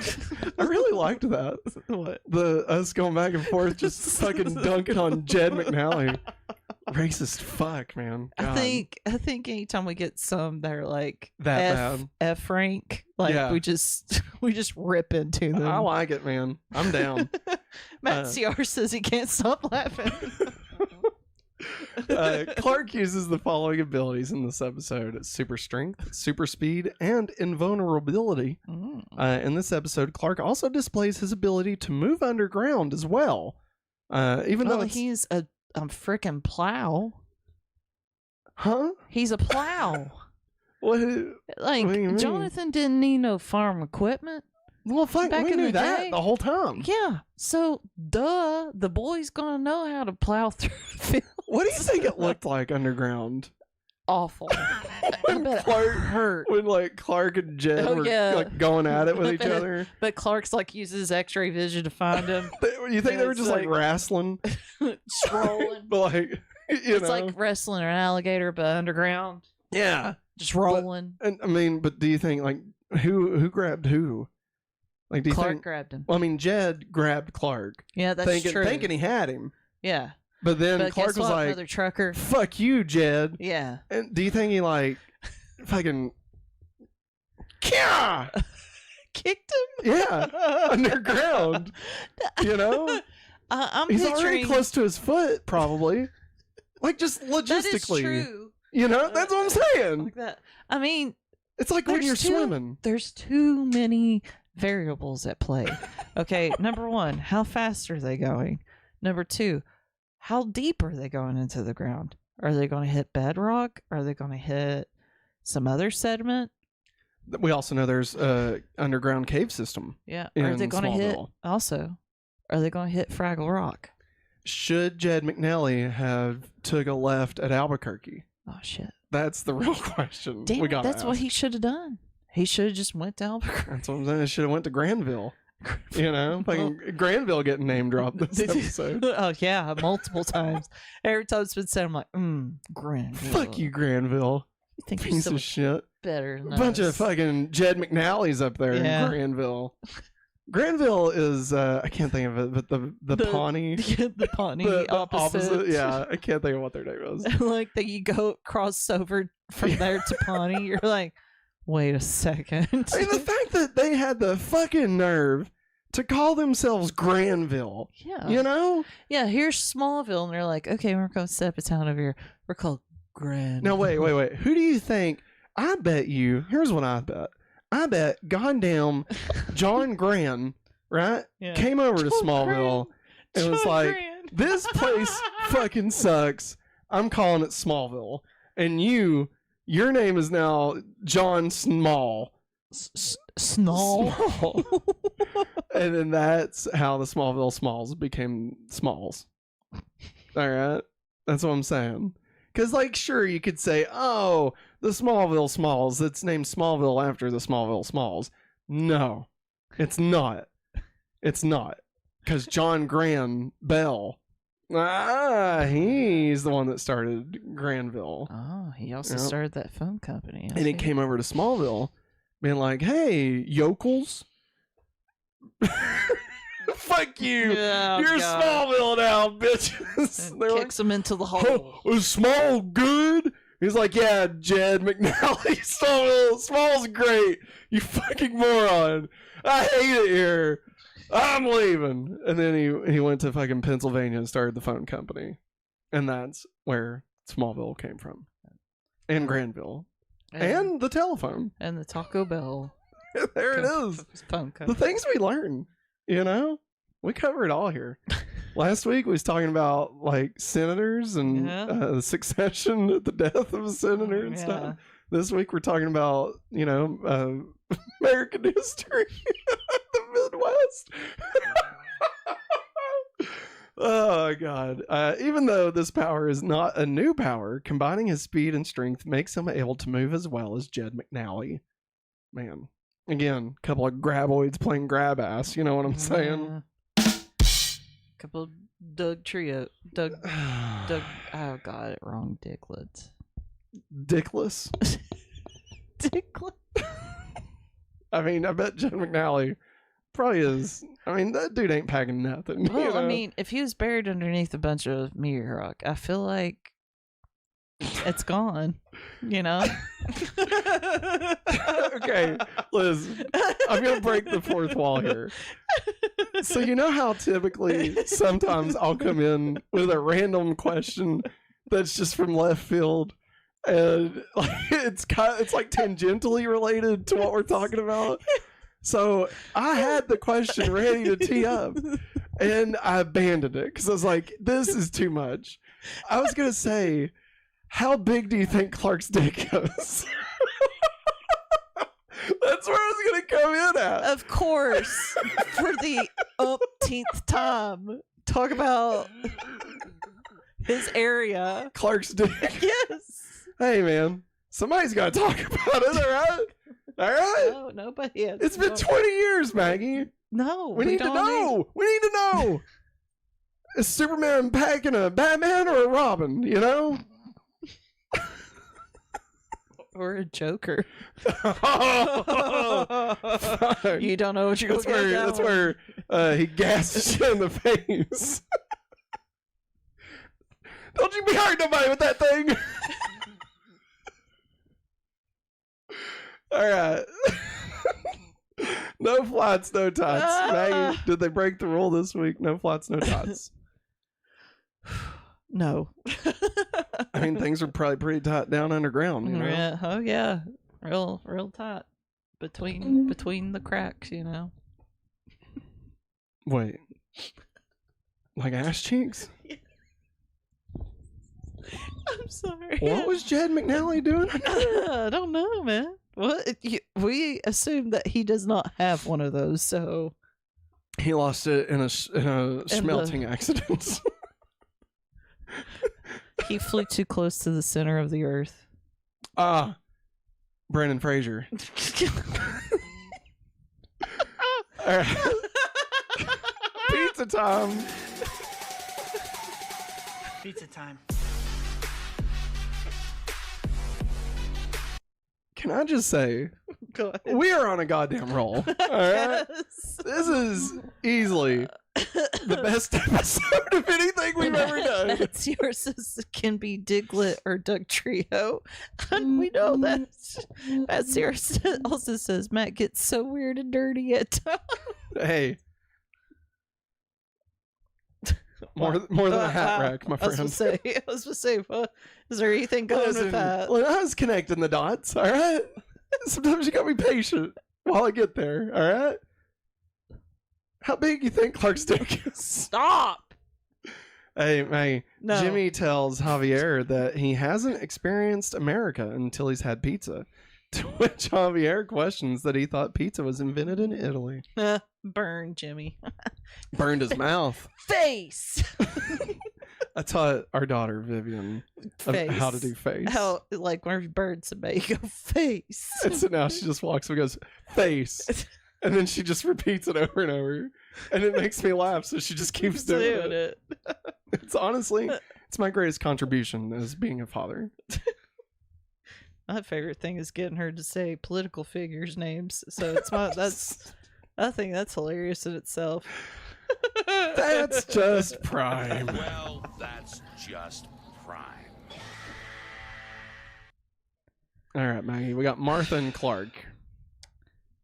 I really liked that. What? Us going back and forth, just fucking dunking on Jed McNally. Racist fuck, man. God. I think anytime we get some that are like That F rank, like Yeah. we just rip into them. I like it, man. I'm down. Matt CR says he can't stop laughing. Clark uses the following abilities in this episode: it's super strength, super speed, and invulnerability. In this episode, Clark also displays his ability to move underground as well. Even though he's a freaking plow. Huh? He's a plow. What do you mean? Jonathan didn't need no farm equipment. Well, fuck, Back we in knew the that day. the whole time. Yeah. So, duh, the boy's gonna know how to plow through fields. What do you think it looked like underground? Awful. I bet it hurt. When like Clark and Jed Oh, were yeah. like going at it with each But- other. But Clark's like uses X-ray vision to find him. You think they were it's just like like- wrestling? Rolling. But like, It's like wrestling an alligator, but underground. yeah. Just rolling. And I mean, but do you think like who grabbed who? Like, do you Clark think? grabbed him. Well, I mean, Jed grabbed Clark, Yeah, that's true. thinking he had him. Yeah. But then But Clark guess was what? like, Another trucker. "Fuck you, Jed." Yeah. And do you think he like fucking? Yeah, Kicked him? yeah, underground. You know, I'm he's picturing... already close to his foot, probably. Like just That is logistically, true. you know. That's what I'm saying. Like that. I mean, It's like when there's you're two- swimming. there's too many variables at play. Okay, number one, how fast are they going? Number two, how deep are they going into the ground? Are they going to hit bedrock? Are they going to hit some other sediment? We also know there's a underground cave system. Yeah. Are they In going to hit Smallville. also? Are they going to hit Fraggle Rock? Should Jed McNally have took a left at Albuquerque? Oh shit! That's the real question. Damn, we it, got. that's what he should have done. He should have just went to Albuquerque. That's what I'm saying. Should have went to Granville. You know, fucking Granville getting name dropped this episode. Oh yeah, multiple times. Every time it's been said, I'm like, Granville. Fuck you, Granville. You think you're Piece so of much shit. better than Bunch of us. fucking Jed McNally's up there Yeah. in Granville. Granville is I can't think of it, but the Pawnee. the Pawnee The opposite. Yeah, I can't think of what their name is. Like that you go cross over from there to Pawnee. You're like, wait a second. I mean, the fact that they had the fucking nerve to call themselves Granville. Yeah. You know? Yeah, here's Smallville, and they're like, okay, we're going to set up a town over here. We're called Granville. Now, wait. Who do you think? I bet you, here's what I bet. I bet goddamn John Gran, right? Yeah. Came over to John Smallville and was John like, Gran. this place fucking sucks. I'm calling it Smallville. And your name is now John Small. Snall. Small. And then that's how the Smallville Smalls became Smalls. All right? That's what I'm saying. Because, like, sure, you could say, oh, the Smallville Smalls, it's named Smallville after the Smallville Smalls. No, it's not. It's not. Because John Graham Bell, he's the one that started Granville. Oh, he also started that phone company. And he came over to Smallville being like, hey, yokels. Fuck you. Oh, You're God. Smallville now, bitches. And They're like, kicks him into the hole. oh, is Small good? He's like, yeah, Jed McNally, Small's great. You fucking moron. I hate it here. I'm leaving. And then he went to fucking Pennsylvania and started the phone company. And that's where Smallville came from. And Granville. And the telephone. And the Taco Bell. There it is. Phone The company. things we learn, you know? We cover it all here. Last week we was talking about like senators and succession, the death of a senator and stuff. This week we're talking about, you know, American history, the Midwest. Oh, God. Even though this power is not a new power, combining his speed and strength makes him able to move as well as Jed McNally. Man. Again, a couple of graboids playing grab ass. You know what I'm saying? Couple of Doug Trio. Doug. Oh, got it wrong. Dicklets. Dickless. Dicklet. I mean, I bet Jed McNally probably is. I mean, that dude ain't packing nothing. Well, you know? I mean, if he was buried underneath a bunch of meteor rock, I feel like it's gone. You know? Okay, Liz, I'm going to break the fourth wall here. So you know how typically sometimes I'll come in with a random question that's just from left field, and like it's like tangentially related to what we're talking about. So I had the question ready to tee up, and I abandoned it because I was like, this is too much. I was going to say, how big do you think Clark's dick is? That's where I was going to come in at. Of course. For the umpteenth time. Talk about his area. Clark's dick. Yes. Hey, man. Somebody's got to talk about it, all right? All right? No, nobody has. It's been 20 years, Maggie. No. We need to know. We need to know. Is Superman packing a Batman or a Robin, you know? Or a Joker. Oh, You don't know what you're going to get. that's where he gasses you in the face. Don't you be hurting nobody with that thing. All right. No flats, no tots. Maggie, did they break the rule this week? No flats, no tots. No. I mean, things are probably pretty tight down underground, you know? Yeah. Oh yeah. Real tight. Between the cracks, you know. Wait. Like ass cheeks? I'm sorry. What was Jed McNally doing? I don't know, man. What we assume that he does not have one of those, so He lost it in a smelting accident. he flew too close to the center of the earth. Brandon Fraser. All right. Pizza time. Pizza time. Can I just say, Go ahead. we are on a goddamn roll. All right. Yes. This is easily the best episode of anything we've ever done. That's yours can be Diglett or Doug Trio. And we know that. That's yours also says Matt gets so weird and dirty at times. Hey. More than a hat rack, my I was friend. supposed to say, what? Is there anything going with that? Well, I was connecting the dots, all right? Sometimes you gotta be patient while I get there, all right? How big you think Clark's dick is? Stop! Hey, No. Jimmy tells Javier that he hasn't experienced America until he's had pizza. To which Javier questions that he thought pizza was invented in Italy. Burn, Jimmy. Burned his mouth. Face. I taught our daughter Vivian Face. how to do face. How, like, whenever you burn somebody, you go face. And so now she just walks and goes, face. And then she just repeats it over and over. And it makes me laugh, so she just keeps doing it. It's honestly, it's my greatest contribution as being a father. My favorite thing is getting her to say political figures' names. So it's I think that's hilarious in itself. That's just prime. Well, that's just prime. All right, Maggie, we got Martha and Clark.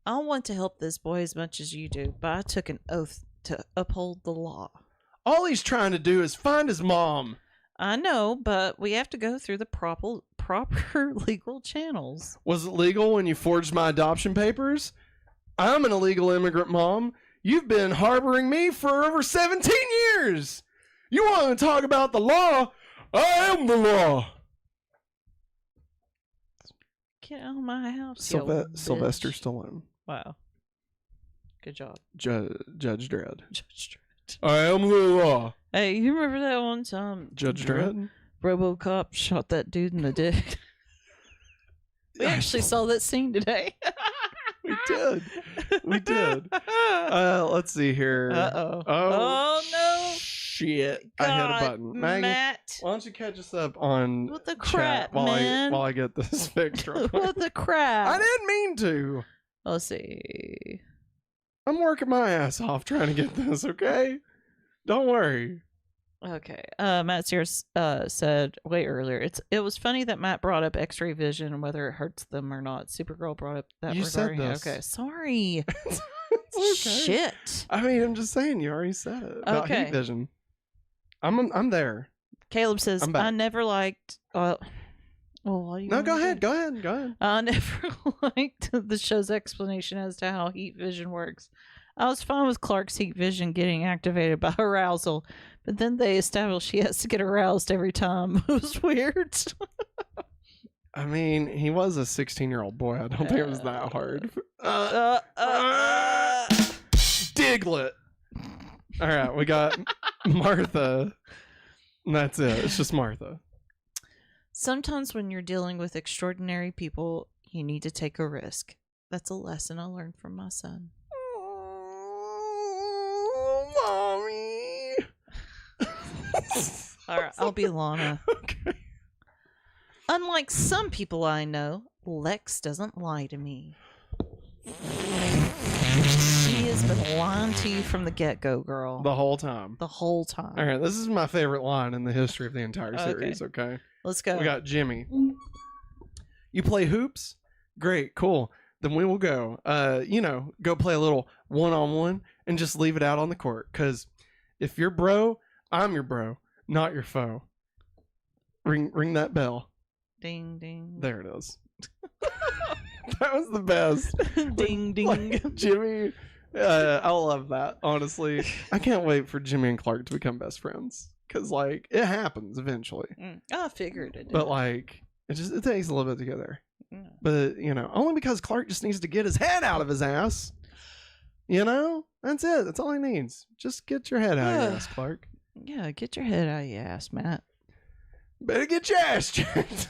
I want to help this boy as much as you do, but I took an oath to uphold the law. All he's trying to do is find his mom. I know, but we have to go through the proper legal channels. Was it legal when you forged my adoption papers? I'm an illegal immigrant, Mom. You've been harboring me for over 17 years. You want to talk about the law? I am the law. Get out of my house, you old bitch. Sylvester Stallone. Wow. Good job. Judge Dredd. Judge Dredd. I am the law. Hey, you remember that one time? Judge Dredd? RoboCop shot that dude in the dick. We actually saw that scene today. We did. Let's see here. Uh-oh. Oh no. Shit. God, I hit a button. Maggie, Matt. why don't you catch us up on What the chat crap, while man? I get this fixed real quick. What the crap? I didn't mean to. Let's see. I'm working my ass off trying to get this, okay? Don't worry. Okay. Matt Sears said way earlier, it was funny that Matt brought up X-ray vision and whether it hurts them or not. Supergirl brought up that. You said regarding this. Okay, sorry. It's okay. Shit. I mean, I'm just saying, you already said it about Okay. heat vision. I'm there. Caleb says, I'm back. I never liked. What do you No, want go me to ahead. do? Go ahead. I never liked the show's explanation as to how heat vision works. I was fine with Clark's heat vision getting activated by arousal, but then they established he has to get aroused every time. It was weird. I mean, he was a 16-year-old boy. I don't think it was that hard. Diglett. All right, we got Martha. And that's it. It's just Martha. Sometimes when you're dealing with extraordinary people, you need to take a risk. That's a lesson I learned from my son. Oh, mommy. All right, I'll be Lana. Okay. Unlike some people I know, Lex doesn't lie to me. She has been lying to you from the get-go, girl. The whole time. The whole time. All right, this is my favorite line in the history of the entire series, okay? Let's go. We got Jimmy. You play hoops? Great, cool. Then we will go, go play a little one-on-one and just leave it out on the court. Because if you're bro, I'm your bro, not your foe. Ring that bell. Ding, ding. There it is. That was the best. Ding, ding. Like, Jimmy, I love that, honestly. I can't wait for Jimmy and Clark to become best friends. Because, it happens eventually. I figured it. But, it takes a little bit to get there. Yeah. But, only because Clark just needs to get his head out of his ass. That's it. That's all he needs. Just get your head out of your ass, Clark. Yeah, get your head out of your ass, Matt. Better get your ass checked.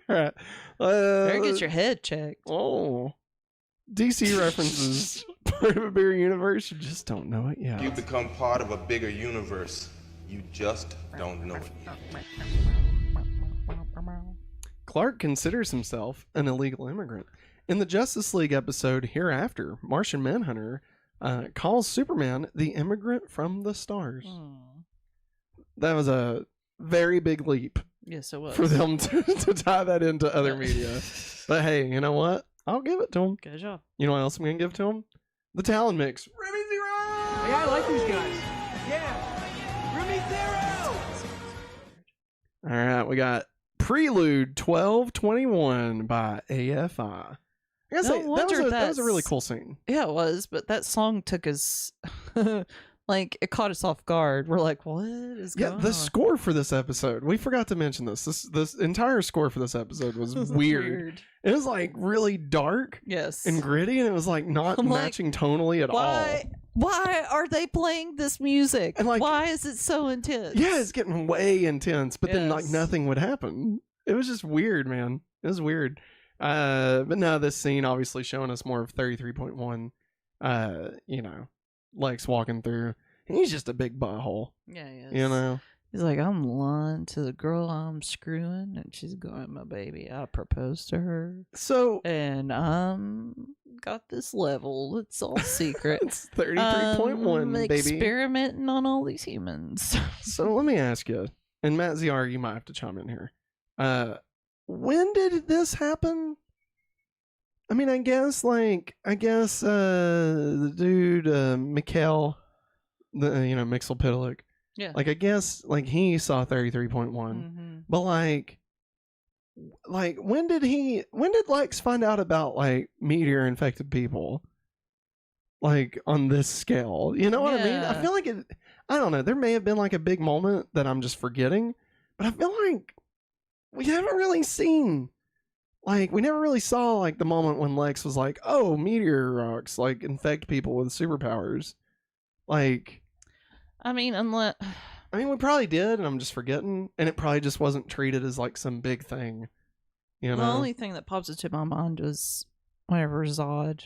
All right. Better get your head checked. Oh. DCU References, part of a bigger universe. You just don't know it yet. You become part of a bigger universe. You just don't know it yet. Clark considers himself an illegal immigrant. In the Justice League episode Hereafter, Martian Manhunter calls Superman the immigrant from the stars. That was a very big leap. Yes, it was. For them to tie that into other media. But hey, you know what? I'll give it to him. Good job. You know what else I'm going to give to him? The Talon mix. Remy Zero! Yeah, I like these guys. Yeah. Remy Zero! All right, we got Prelude 1221 by AFI. I gotta say, that was a really cool scene. Yeah, it was, but that song took us Like, it caught us off guard. We're like, what is going on? The score for this episode, we forgot to mention this. This entire score for this episode was weird. It was like really dark Yes. and gritty, and it was like not I'm like, matching tonally at all. Why are they playing this music? And, like, why is it so intense? Yeah, it's getting way intense, but then like Yes. nothing would happen. It was just weird, man. It was weird. But no, this scene obviously showing us more of 33.1. You know, Lex walking through. He's just a big butthole. Yeah, he is. You know? He's like, I'm lying to the girl I'm screwing, and she's going, my baby. I proposed to her, So and got this level. It's all secret. it's 33.1, baby. Experimenting on all these humans. So let me ask you, and Matt ZR, you might have to chime in here. When did this happen? I mean, I guess the dude, Mikhail, Mixelpidlick. Yeah. Like, I guess, like, he saw 33.1. Mm-hmm. But, like, when did Lex find out about, like, meteor-infected people? Like, on this scale? You know what I mean? I Yeah. feel like I don't know. There may have been, like, a big moment that I'm just forgetting. But I feel like we haven't really seen... Like, we never really saw, like, the moment when Lex was like, oh, meteor rocks, like, infect people with superpowers. Like... I mean, we probably did, and I'm just forgetting. And it probably just wasn't treated as, like, some big thing. You know? the only thing that pops into my mind was whenever Zod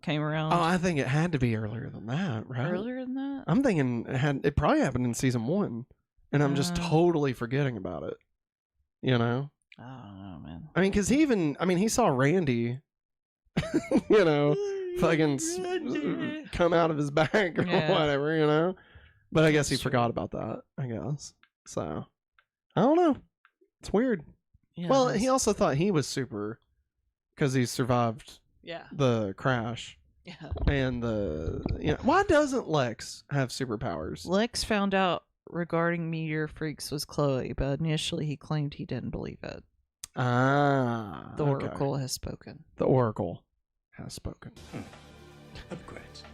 came around. Oh, I think it had to be earlier than that, right? Earlier than that? I'm thinking it probably happened in season 1. And I'm just totally forgetting about it. You know? I don't know, man. I mean, because he saw Randy, you know, fucking come out of his bag or whatever, you know? But I guess he forgot about that, I guess. So, I don't know. It's weird. Yeah, Well, he also thought he was super because he survived the crash. Yeah. And why doesn't Lex have superpowers? Lex found out regarding meteor freaks was Chloe, but initially he claimed he didn't believe it. Ah. The Oracle has spoken. The Oracle has spoken. Upgrades.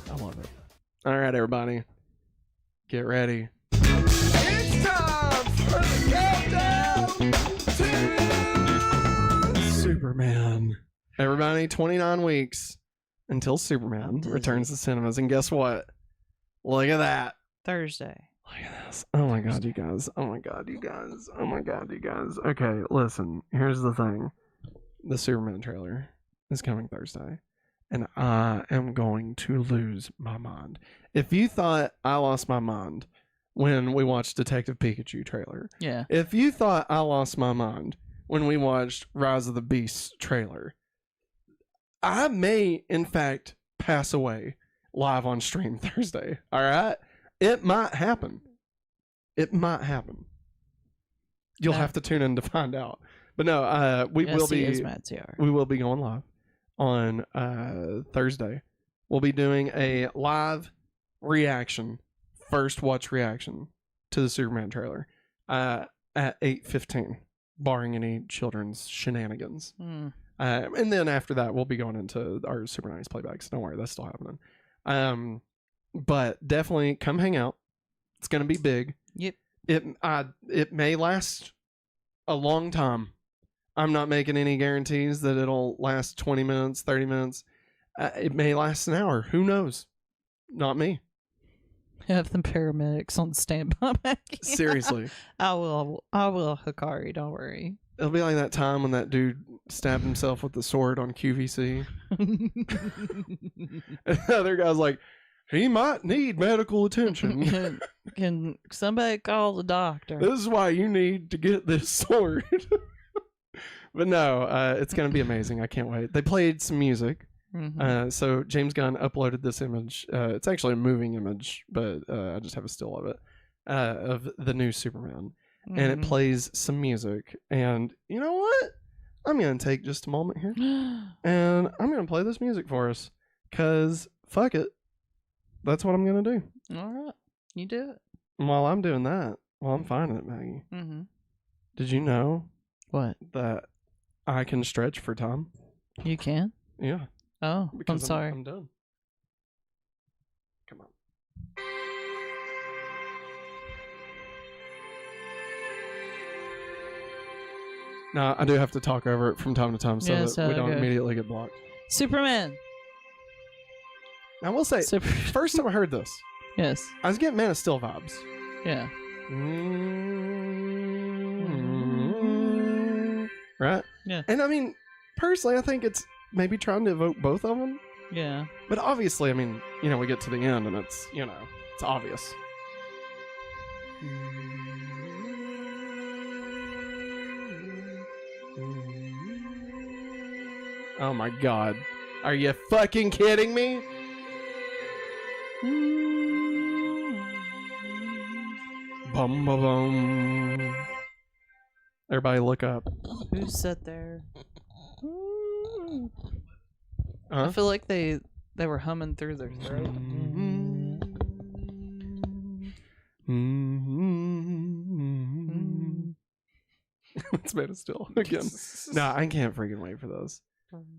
I love it. All right, everybody. Get ready. It's time for the countdown to Superman. Everybody, 29 weeks until Superman returns to cinemas. And guess what? Look at that. Thursday. Look at this. Oh my god, you guys. Oh my god, you guys. Oh my god, you guys. Okay, listen. Here's the thing. The Superman trailer is coming Thursday. And I am going to lose my mind. If you thought I lost my mind when we watched Detective Pikachu trailer. Yeah. If you thought I lost my mind when we watched Rise of the Beasts trailer, I may, in fact, pass away live on stream Thursday. All right? It might happen. It might happen. You'll have to tune in to find out. But no, we will be going live on Thursday. We'll be doing a live reaction, first watch reaction to the Superman trailer at 8:15, barring any children's shenanigans. And then after that, we'll be going into our Super Nice playbacks. Don't worry, that's still happening. But definitely come hang out. It's going to be big. Yep. It may last a long time. I'm not making any guarantees that it'll last 20 minutes, 30 minutes. It may last an hour. Who knows? Not me. Have the paramedics on standby. Maggie. Seriously. I will, Hikari. Don't worry. It'll be like that time when that dude stabbed himself with the sword on QVC. And the other guy's like, he might need medical attention. Can somebody call the doctor? This is why you need to get this sword. But no, it's going to be amazing. I can't wait. They played some music. So James Gunn uploaded this image. It's actually a moving image, but I just have a still of it, of the new Superman. And it plays some music. And you know what? I'm going to take just a moment here. And I'm going to play this music for us. Because fuck it. That's what I'm going to do. All right. You do it. And while I'm doing that, while I'm finding it, Maggie, did you know what? That I can stretch for time? You can? Yeah. Oh, Because I'm sorry. I'm done. No, I do have to talk over it from time to time so Yeah, that so we don't okay. immediately get blocked. Superman. I will say, first time I heard this, Yes. I was getting Man of Steel vibes. Yeah. Right? Yeah. And I mean, personally, I think it's maybe trying to evoke both of them. Yeah. But obviously, I mean, we get to the end and it's, it's obvious. Oh my god. Are you fucking kidding me? Bum bum bum. Everybody look up. Who sat there? I Huh? feel like they were humming through their throat. It's made of steel again. Nah, I can't freaking wait for those.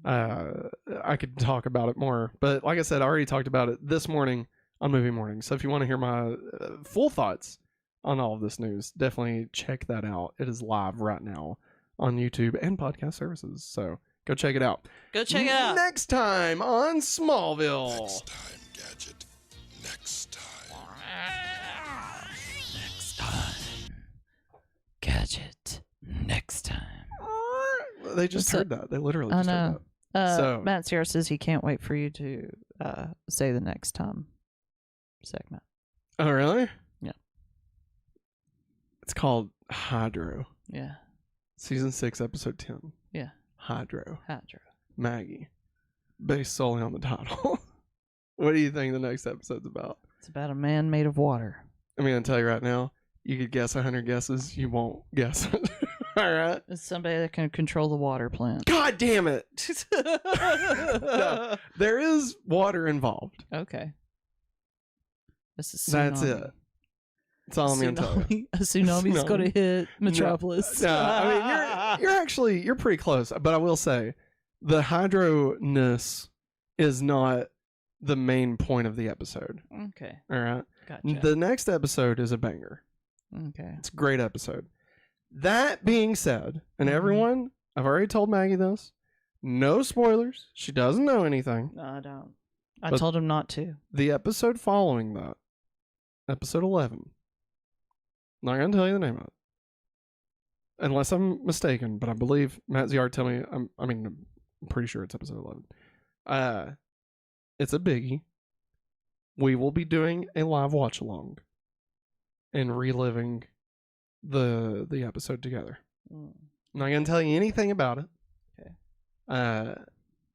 I could talk about it more, but like I said, I already talked about it this morning on Movie Morning. So if you want to hear my full thoughts on all of this news, definitely check that out. It is live right now on YouTube and podcast services. So go check it out. Go check it out. Next time on Smallville. Next time, Gadget. Next time. Next time. Gadget. Next time. They just heard that. They literally I just heard know. that. So- Matt Sierra says he can't wait for you to say the next time segment. Oh, really? Yeah. It's called Hydro. Yeah. Season 6, episode 10. Yeah. Hydro. Hydro. Maggie. Based solely on the title. What do you think the next episode's about? It's about a man made of water. I'm going to tell you right now, you could guess 100 guesses. You won't guess it. All right? It's somebody that can control the water plant. God damn it. No, there is water involved. Okay. This is That's tsunami. it. That's all I'm going to tell you. A tsunami's going to hit Metropolis. No, I mean, you're pretty close. But I will say, the hydro-ness is not the main point of the episode. Okay. All right? Gotcha. The next episode is a banger. Okay. It's a great episode. That being said, and everyone, I've already told Maggie this, no spoilers. She doesn't know anything. No, I don't. I But- told him not to. The episode following that, episode 11, not going to tell you the name of it. Unless I'm mistaken, but I believe Matt Ziard told me, I'm pretty sure it's episode 11. It's a biggie. We will be doing a live watch along and reliving the episode together. I'm not going to tell you anything about it. Okay.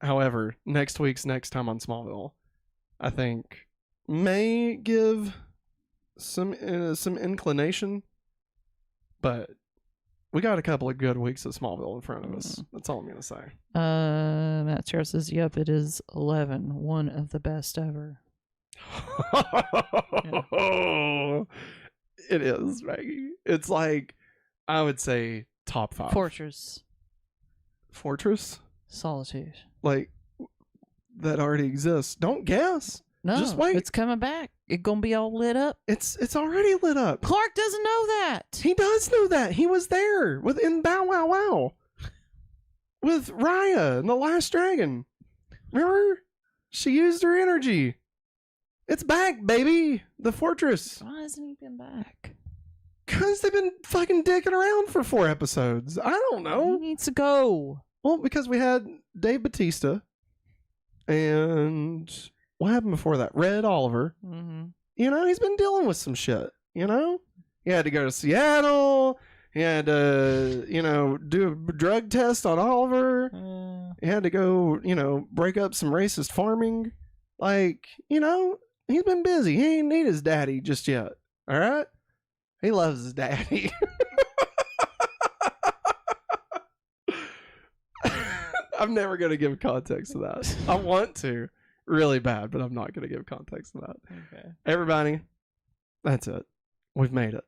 However, next time on Smallville, I think may give some inclination, but we got a couple of good weeks of Smallville in front of us. That's all I'm going to say. Matt Sierra says, yep, it is 11. One of the best ever. It is, Maggie. It's like, I would say top 5. Fortress? Solitude. Like, that already exists. Don't guess. No, Just wait. it's coming back. It's going to be all lit up. It's already lit up. Clark doesn't know that. He does know that. He was there in Bow Wow Wow with Raya and the Last Dragon. Remember? She used her energy. It's back, baby. The fortress. Why hasn't he been back? Because they've been fucking dicking around for 4 episodes. I don't He know. needs to go. Well, because we had Dave Bautista and what happened before that? Red Oliver. Mm-hmm. He's been dealing with some shit, He had to go to Seattle. He had to, do a drug test on Oliver. He had to go, break up some racist farming. Like, he's been busy. He ain't need his daddy just yet. All right? He loves his daddy. I'm never going to give context to that. I want to really bad, but I'm not going to give context to that. Okay. Everybody, that's it. We've made it.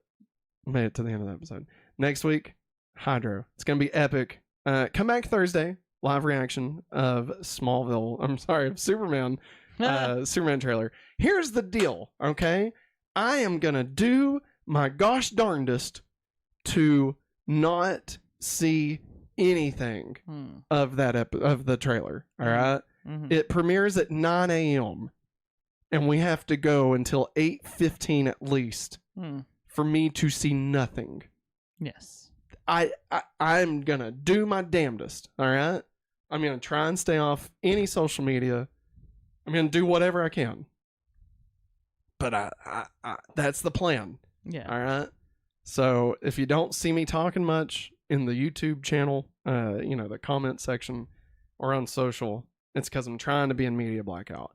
Made it to the end of the episode. Next week, Hydro. It's going to be epic. Come back Thursday. Live reaction of Smallville. I'm sorry, of Superman. Superman trailer. Here's the deal, okay? I am going to do my gosh darndest to not see anything of that of the trailer. All right, Mhm. it premieres at 9 a.m. and we have to go until 8:15 at least for me to see nothing. Yes. I'm gonna do my damnedest. All right, I'm gonna try and stay off any social media. I'm gonna do whatever I can. But I that's the plan. Yeah. All right. So if you don't see me talking much in the YouTube channel, the comment section or on social, it's because I'm trying to be in media blackout.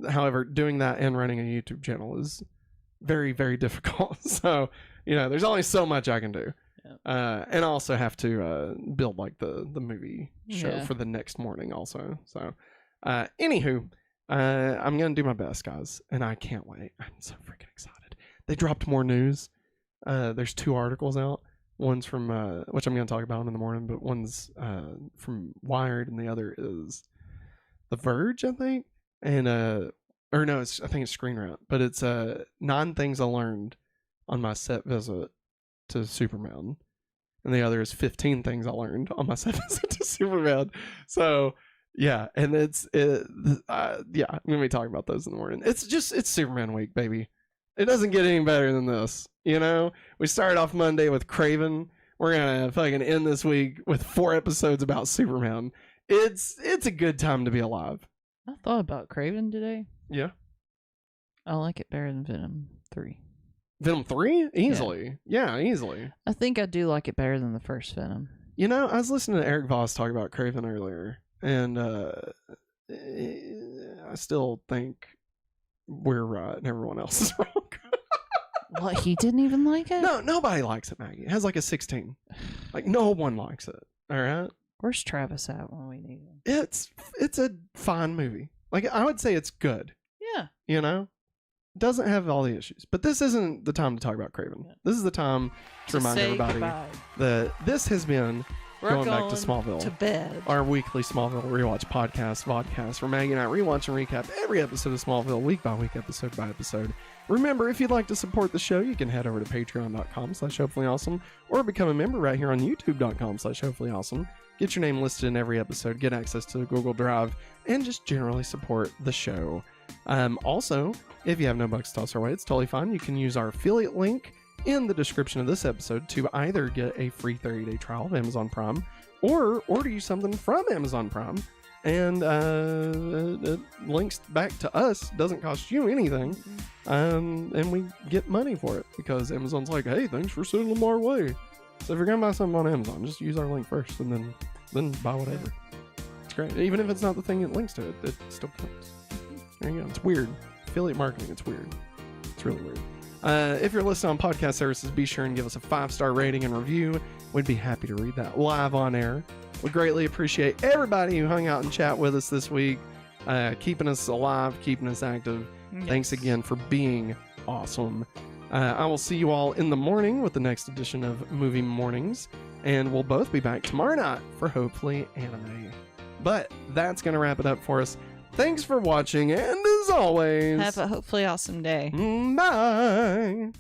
However, doing that and running a YouTube channel is very, very difficult. So, there's only so much I can do. Yeah. And I also have to build like the movie show for the next morning also. So, anywho, I'm going to do my best, guys. And I can't wait. I'm so freaking excited. They dropped more news. There's 2 articles out. One's from, which I'm going to talk about in the morning, but one's from Wired, and the other is The Verge, I think. And, or no, I think it's Screen Rant, but it's 9 things I learned on my set visit to Superman. And the other is 15 things I learned on my set visit to Superman. So, yeah, and I'm going to be talking about those in the morning. It's Superman week, baby. It doesn't get any better than this. We started off Monday with Craven. We're gonna fucking end this week with 4 episodes about Superman. It's a good time to be alive. I thought about Craven today. Yeah. I like it better than Venom 3. Venom 3? Easily. Yeah, easily. I think I do like it better than the first Venom. I was listening to Eric Voss talk about Craven earlier, and I still think we're right and everyone else is wrong. What, he didn't even like it? No, nobody likes it, Maggie. It has like a 16. Like, no one likes it. All right? Where's Travis at when we need him? It's a fine movie. Like, I would say it's good. Yeah. Doesn't have all the issues. But this isn't the time to talk about Craven. Yeah. This is the time to remind everybody that this has been going back to Smallville. To bed. Our weekly Smallville Rewatch vodcast, where Maggie and I rewatch and recap every episode of Smallville week by week, episode by episode. Remember, if you'd like to support the show, you can head over to patreon.com/hopefullyawesome or become a member right here on youtube.com/hopefullyawesome. Get your name listed in every episode, get access to the Google Drive, and just generally support the show. Also, if you have no bucks to toss our way, it's totally fine. You can use our affiliate link in the description of this episode to either get a free 30-day trial of Amazon Prime or order you something from Amazon Prime. And it links back to us, doesn't cost you anything, and we get money for it because Amazon's like, hey, thanks for sending them our way. So if you're gonna buy something on Amazon, just use our link first and then buy whatever. It's great. Even if it's not the thing it links to, it still counts. There you go. It's weird. Affiliate marketing, it's weird. It's really weird. If you're listening on podcast services, be sure and give us a 5-star rating and review. We'd be happy to read that live on air. We greatly appreciate everybody who hung out and chat with us this week, keeping us alive, keeping us active. Yes. Thanks again for being awesome. I will see you all in the morning with the next edition of Movie Mornings, and we'll both be back tomorrow night for Hopefully Anime. But that's going to wrap it up for us. Thanks for watching, and as always, have a hopefully awesome day. Bye.